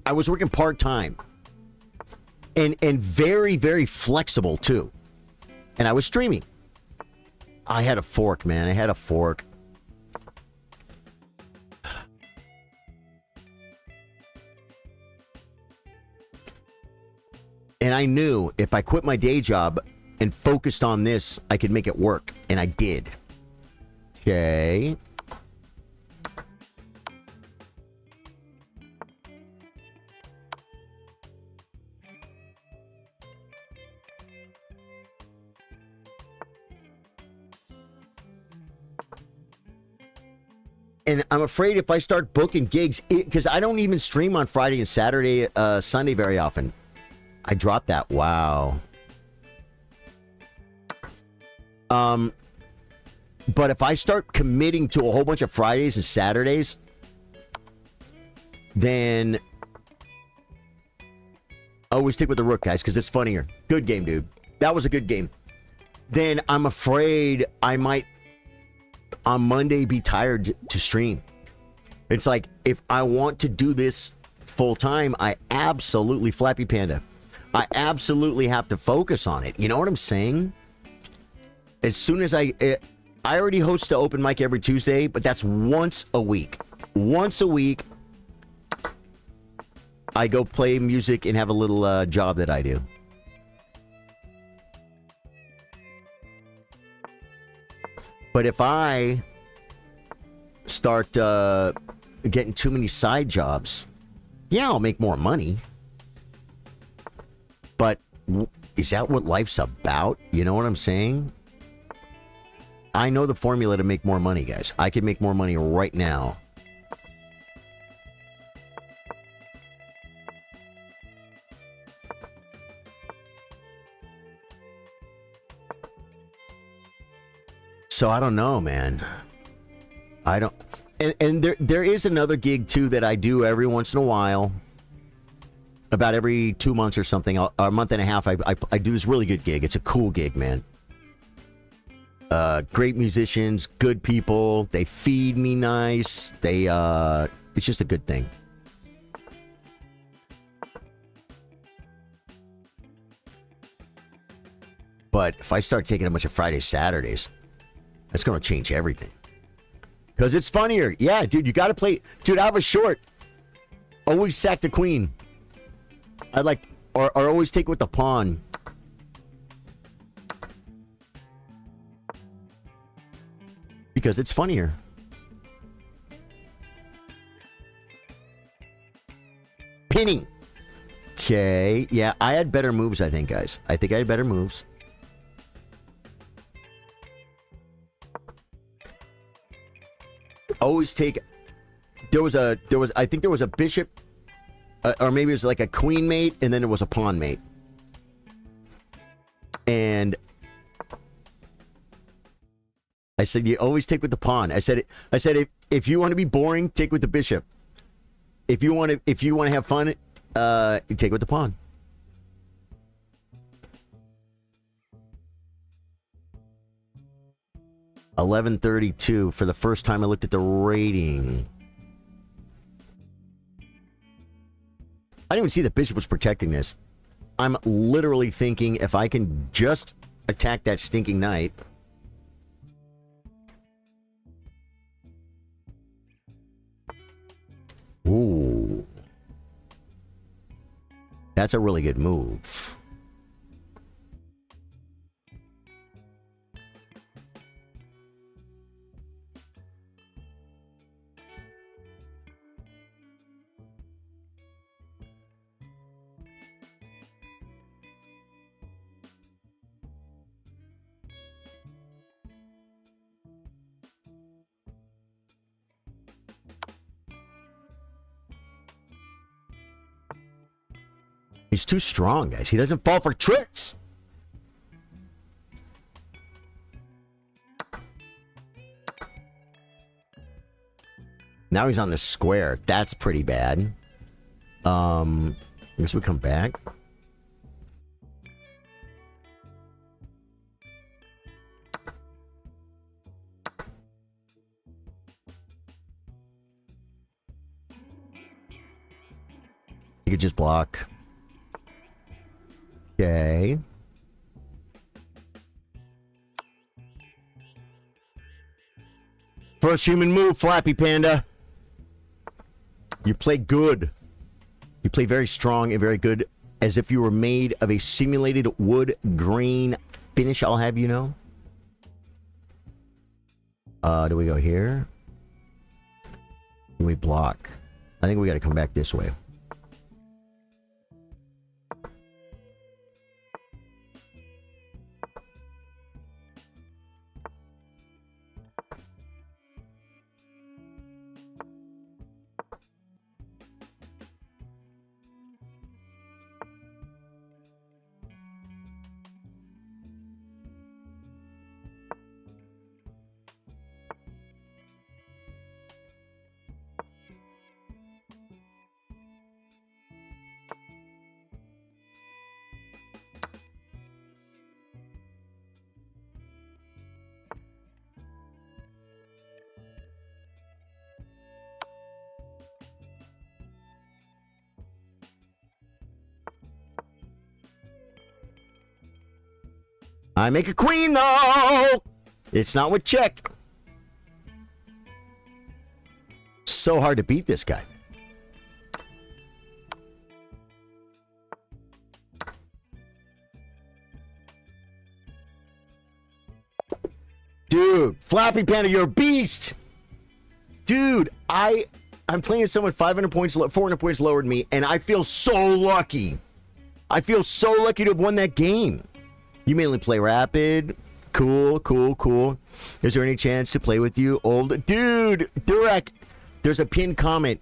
I was working part-time. And very, very flexible, too. And I was streaming. I had a fork, man. I had a fork. And I knew if I quit my day job and focused on this, I could make it work. And I did. Okay. And I'm afraid if I start booking gigs, because I don't even stream on Friday and Saturday, Sunday very often. I dropped that. Wow. But if I start committing to a whole bunch of Fridays and Saturdays, then I always stick with the rook, guys, because it's funnier. Good game, dude. That was a good game. Then I'm afraid I might on Monday be tired to stream. It's like, if I want to do this full time, I absolutely, Flappy Panda, I absolutely have to focus on it. You know what I'm saying? As soon as I already host the open mic every Tuesday, but that's once a week. Once a week, I go play music and have a little job that I do. But if I start getting too many side jobs, yeah, I'll make more money. But is that what life's about? You know what I'm saying? I know the formula to make more money, guys. I can make more money right now. So I don't know, man. I don't... And there is another gig, too, that I do every once in a while. About every 2 months or something, or a month and a half, I do this really good gig. It's a cool gig, man. Great musicians, good people. They feed me nice. They, it's just a good thing. But if I start taking a bunch of Fridays, Saturdays, that's going to change everything. Because it's funnier. Yeah, dude, you got to play. Dude, I have a short. Always sack the queen. I like, or always take with the pawn. Because it's funnier. Pinning. Okay. Yeah, I had better moves, I think, guys. I think I had better moves. Always take... I think there was a bishop, or maybe it was like a queen mate, and then there was a pawn mate. And I said, you always take with the pawn. I said, if you want to be boring, take with the bishop. If you want to have fun, you take with the pawn. $11.32 for the first time I looked at the rating. I didn't even see the bishop was protecting this. I'm literally thinking if I can just attack that stinking knight. Ooh. That's a really good move. He's too strong, guys. He doesn't fall for tricks. Now he's on the square. That's pretty bad. I guess we come back. You could just block. Okay. First human move, Flappy Panda. You play good. You play very strong and very good, as if you were made of a simulated wood grain finish, I'll have you know. Do we go here? Do we block? I think we got to come back this way. I make a queen, though! It's not with check. So hard to beat this guy. Dude, Flappy Panda, you're a beast! Dude, I'm playing someone 500 points, 400 points lower than me, and I feel so lucky. I feel so lucky to have won that game. You mainly play rapid. Cool, cool, cool. Is there any chance to play with you, old dude? Durek, there's a pinned comment.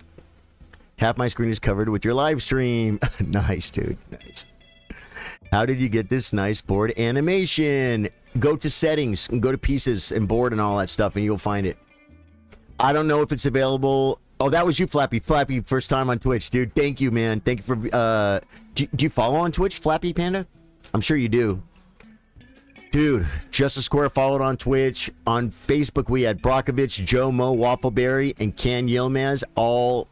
Half my screen is covered with your live stream. Nice, dude. Nice. How did you get this nice board animation? Go to settings and go to pieces and board and all that stuff, and you'll find it. I don't know if it's available. Oh, that was you, Flappy. Flappy, first time on Twitch, dude. Thank you, man. Thank you for. Do you follow on Twitch, Flappy Panda? I'm sure you do. Dude, Justice Square followed on Twitch. On Facebook, we had Brockovich, Joe Mo, Waffleberry, and Can Yilmaz all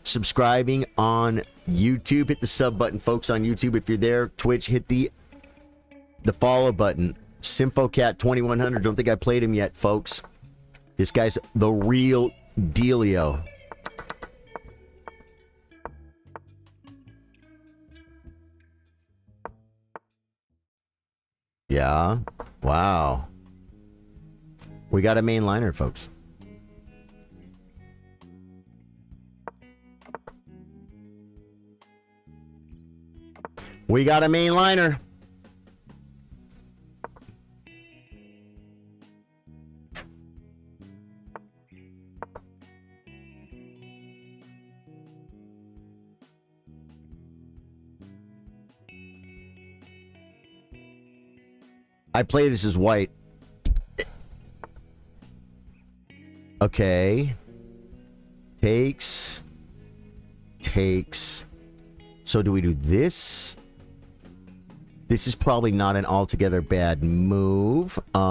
subscribing on YouTube. Hit the sub button, folks, on YouTube. If you're there, Twitch, hit the follow button. SymphoCat2100. Don't think I played him yet, folks. This guy's the real dealio. Yeah. Wow. We got a mainliner, folks. We got a mainliner. I play this as white. Okay. Takes. So do we do this? This is probably not an altogether bad move. Play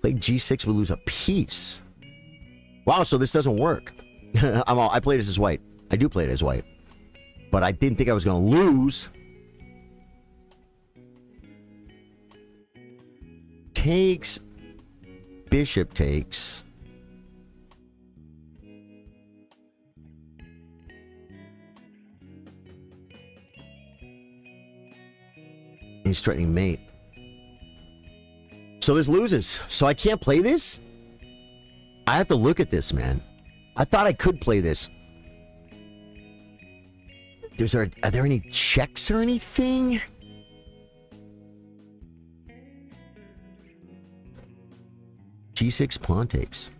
G6, we lose a piece. Wow, so this doesn't work. I play this as white. I do play it as white. But I didn't think I was going to lose. Takes. Bishop takes. He's threatening mate. So this loses. So I can't play this? I have to look at this, man. I thought I could play this. Are there any checks or anything? G6 pawn takes.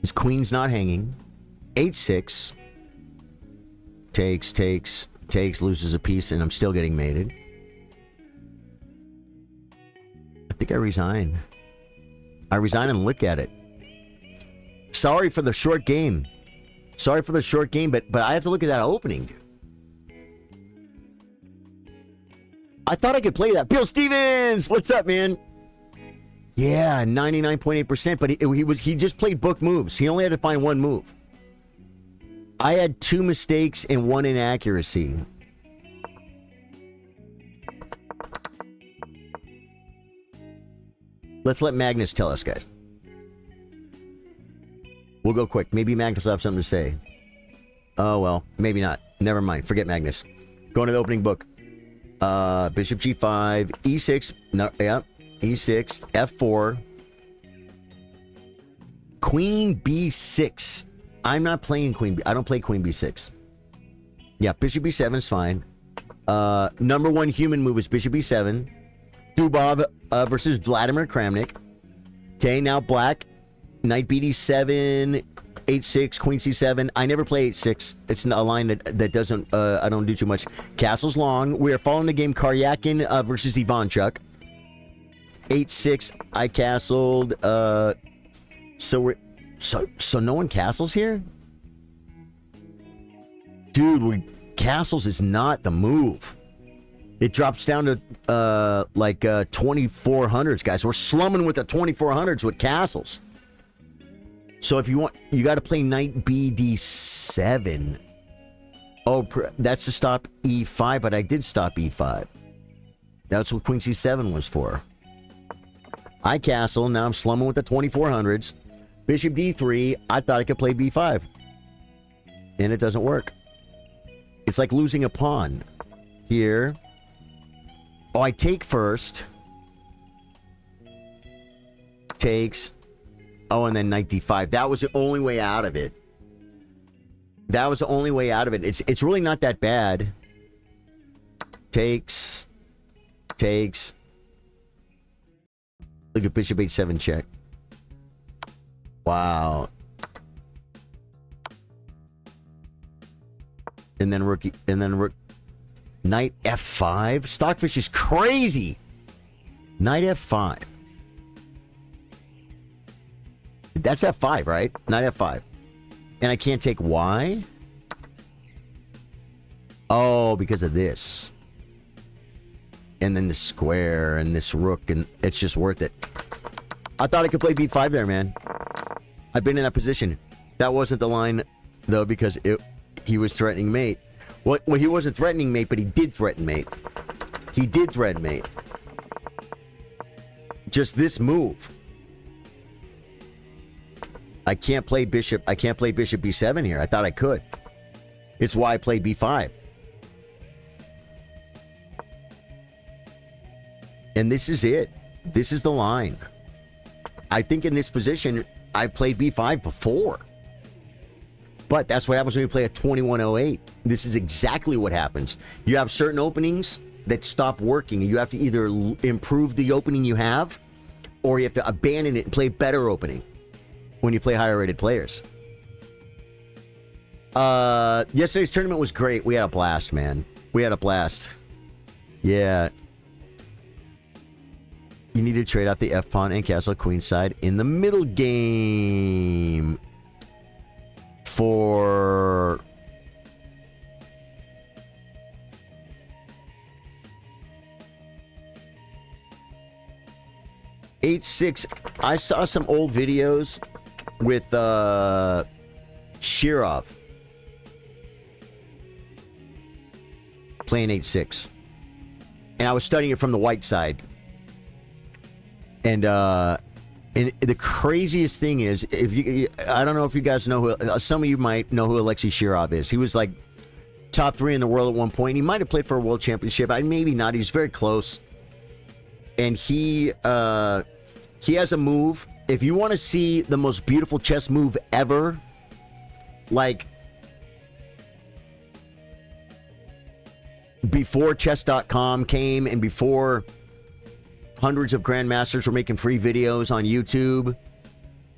His queen's not hanging. 8-6. Takes, loses a piece, and I'm still getting mated. I think I resign. I resign and look at it. Sorry for the short game. Sorry for the short game, but I have to look at that opening. I thought I could play that. Bill Stevens, what's up, man? Yeah, 99.8%, but he just played book moves. He only had to find one move. I had 2 mistakes and 1 inaccuracy. Let's let Magnus tell us, guys. We'll go quick. Maybe Magnus will have something to say. Oh, well, maybe not. Never mind. Forget Magnus. Going to the opening book. Bishop G5, E6. No, yeah. E6, F4. Queen B6. I'm not playing Queen B. I don't play Queen B6. Yeah, Bishop B7 is fine. Number 1 human move is Bishop B7. Dubov versus Vladimir Kramnik. Okay, now black. Knight BD7, 8-6, Queen C7. I never play 8-6. It's a line that doesn't, I don't do too much. Castle's long. We are following the game Karyakin versus Ivanchuk. 8-6, I castled. So no one castles here? Dude, castles is not the move. It drops down to like 2400s, guys. We're slumming with the 2400s with castles. So if you want, you got to play knight BD7. Oh, that's to stop E5, but I did stop E5. That's what Queen C7 was for. I castle. Now I'm slumming with the 2400s. Bishop D3. I thought I could play B5. And it doesn't work. It's like losing a pawn. Here. Oh, I take first. Takes. Oh, and then knight D5. That was the only way out of it. That was the only way out of it. It's really not that bad. Takes. Takes. Look at Bishop H7 check. Wow. And then rookie. And then rook. Knight F5. Stockfish is crazy. Knight F5. That's F5, right? Knight F5. And I can't take Y? Oh, because of this. And then the square and this rook, and it's just worth it. I thought I could play B5 there, man. I've been in that position. That wasn't the line, though, because he was threatening mate. Well, he wasn't threatening mate, but he did threaten mate. He did threaten mate. Just this move. I can't play bishop. I can't play bishop B7 here. I thought I could. It's why I played B5. And this is it. This is the line. I think in this position, I played B5 before. But that's what happens when you play a 2108. This is exactly what happens. You have certain openings that stop working, and you have to either improve the opening you have, or you have to abandon it and play better opening when you play higher rated players. Yesterday's tournament was great. We had a blast, man. We had a blast. Yeah. You need to trade out the F-pawn and castle queenside in the middle game for... H6. I saw some old videos with Shirov playing H6, and I was studying it from the white side. And the craziest thing is, if you, I don't know if you guys know who, some of you might know who Alexei Shirov is. He was like top 3 in the world at one point. He might have played for a world championship. Maybe not. He's very close. And he has a move. If you want to see the most beautiful chess move ever, like before chess.com came and before hundreds of grandmasters were making free videos on YouTube,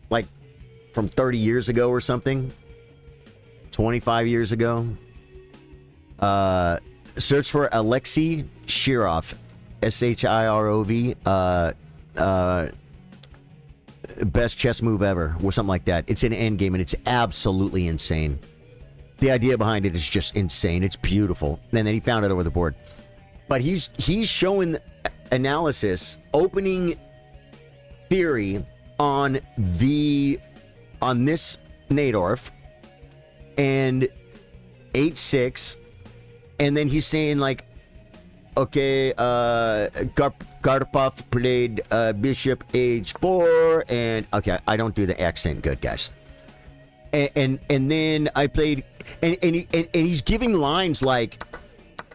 like from 30 years ago or something, 25 years ago. Search for Alexei Shirov, Shirov. Best chess move ever, or something like that. It's an endgame, and it's absolutely insane. The idea behind it is just insane. It's beautiful. And then he found it over the board. But he's showing analysis, opening theory on this Nadorf and 8-6, and then he's saying like, okay, Karpov played bishop h4, and okay, I don't do the accent good, guys. And then I played, and he's giving lines like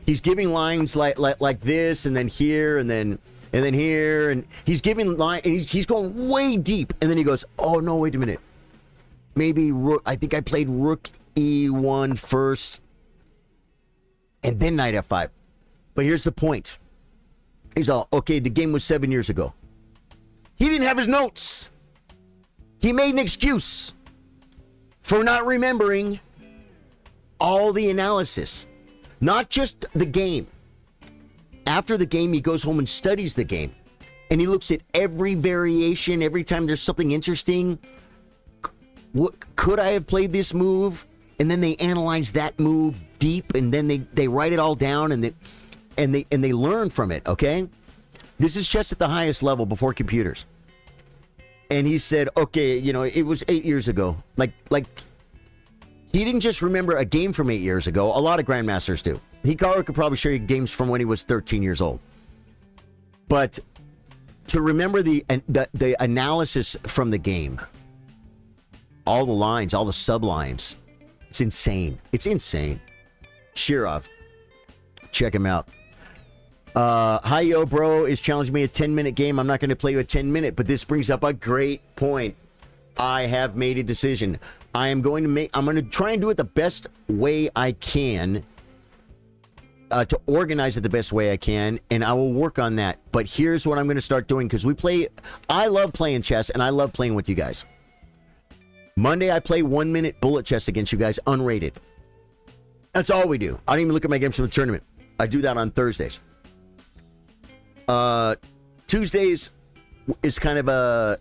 this, and then here, and then here, and he's giving line, and he's going way deep, and then he goes, oh no, wait a minute, maybe rook. I think I played rook e1 first, and then knight f5. But here's the point. He's all, okay, the game was 7 years ago. He didn't have his notes. He made an excuse for not remembering all the analysis. Not just the game. After the game, he goes home and studies the game. And he looks at every variation, every time there's something interesting. Could I have played this move? And then they analyze that move deep, and then they write it all down, and they learn from it, okay? This is chess at the highest level before computers. And he said, okay, you know, it was 8 years ago. Like he didn't just remember a game from 8 years ago. A lot of grandmasters do. Hikaru could probably show you games from when he was 13 years old. But to remember the analysis from the game, all the lines, all the sublines, it's insane. It's insane. Shirov. Check him out. Hi, yo, bro is challenging me a 10-minute game. I'm not going to play you a 10-minute, but this brings up a great point. I have made a decision. I'm going to try and do it the best way I can, to organize it the best way I can, and I will work on that. But here's what I'm going to start doing, because I love playing chess, and I love playing with you guys. Monday, I play 1-minute bullet chess against you guys, unrated. That's all we do. I don't even look at my games from the tournament. I do that on Thursdays. Tuesdays is kind of a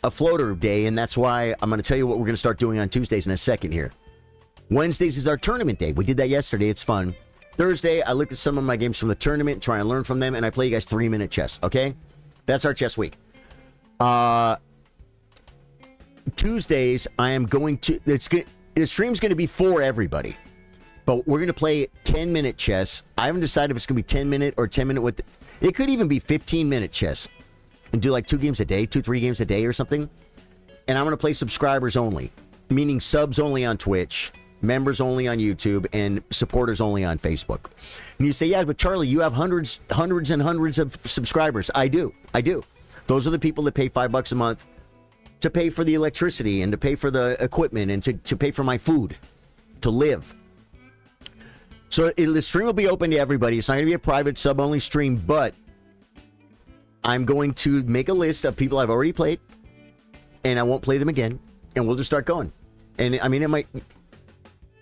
floater day, and that's why I'm going to tell you what we're going to start doing on Tuesdays in a second here. Wednesdays is our tournament day. We did that yesterday. It's fun. Thursday, I look at some of my games from the tournament, try and learn from them, and I play you guys 3-minute chess, okay? That's our chess week. Tuesdays, I am going to... The stream's going to be for everybody. But we're going to play 10-minute chess. I haven't decided if it's going to be 10-minute or 10-minute with... It could even be 15-minute chess. And do like 2 games a day, 2-3 games a day or something. And I'm going to play subscribers only. Meaning subs only on Twitch, members only on YouTube, and supporters only on Facebook. And you say, yeah, but Charlie, you have hundreds and hundreds of subscribers. I do. Those are the people that pay $5 a month to pay for the electricity and to pay for the equipment and to pay for my food, to live. So the stream will be open to everybody. It's not going to be a private sub-only stream, but I'm going to make a list of people I've already played, and I won't play them again, and we'll just start going. And I mean,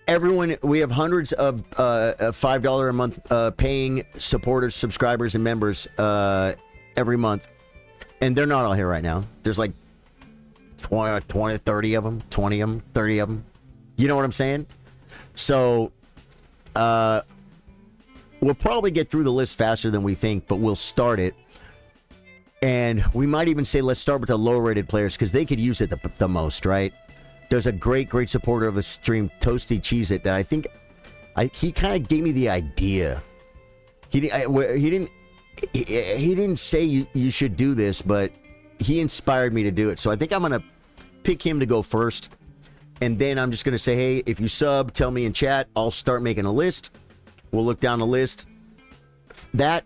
everyone, we have hundreds of $5 a month paying supporters, subscribers, and members every month, and they're not all here right now. There's like 20, 30 of them, 20 of them, 30 of them. You know what I'm saying? So... we'll probably get through the list faster than we think, but we'll start it. And we might even say, let's start with the low-rated players, because they could use it the most, right? There's a great supporter of the stream, Toasty Cheese It, that I think he kind of gave me the idea. He didn't say you should do this, but he inspired me to do it. So I think I'm going to pick him to go first. And then I'm just going to say, hey, if you sub, tell me in chat. I'll start making a list. We'll look down the list. That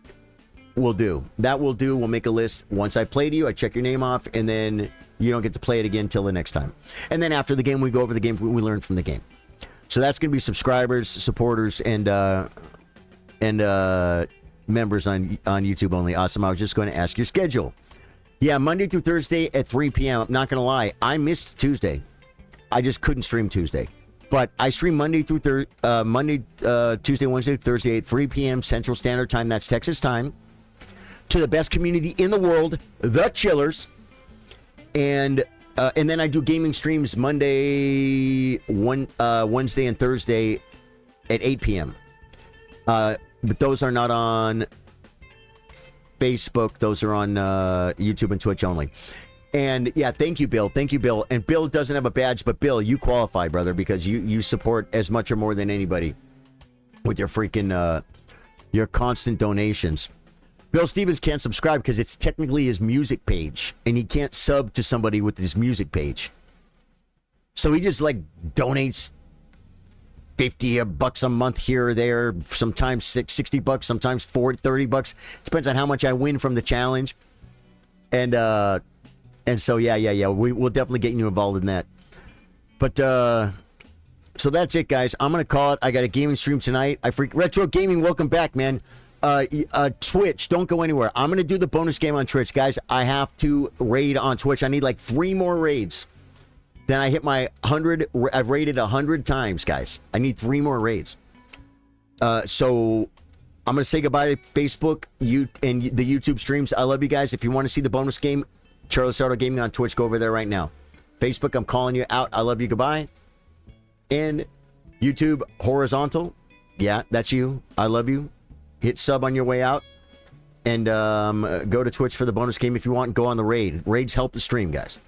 will do. We'll make a list. Once I play to you, I check your name off, and then you don't get to play it again till the next time. And then after the game, we go over the game. We learn from the game. So that's going to be subscribers, supporters, and members on YouTube only. Awesome. I was just going to ask your schedule. Yeah, Monday through Thursday at 3 p.m. I'm not going to lie. I missed Tuesday. I just couldn't stream Tuesday. But I stream Monday, Tuesday, Wednesday, Thursday at 3 p.m. Central Standard Time. That's Texas time. To the best community in the world, the Chillers. And then I do gaming streams Monday, Wednesday, and Thursday at 8 p.m. But those are not on Facebook. Those are on YouTube and Twitch only. And yeah, thank you, Bill. Thank you, Bill. And Bill doesn't have a badge, but Bill, you qualify, brother, because you support as much or more than anybody with your freaking your constant donations. Bill Stevens can't subscribe because it's technically his music page, and he can't sub to somebody with his music page. So he just like donates $50 a month here or there, sometimes $60, sometimes $30. Depends on how much I win from the challenge. And so yeah, we'll definitely get you involved in that. But so that's it, guys. I'm gonna call it. I got a gaming stream tonight. Retro Gaming, welcome back, man. Twitch, don't go anywhere. I'm gonna do the bonus game on Twitch, guys. I have to raid on Twitch. I need like 3 more raids. Then I hit my 100. I've raided 100 times, guys. I need 3 more raids. So I'm gonna say goodbye to Facebook, and the YouTube streams. I love you guys. If you want to see the bonus game, Charly Sardo Gaming on Twitch, go over there right now. Facebook, I'm calling you out. I love you. Goodbye. And YouTube horizontal, yeah, that's you. I love you. Hit sub on your way out, and go to Twitch for the bonus game if you want. Go on the raid. Raids help the stream, guys.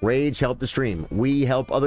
Raids help the stream. We help other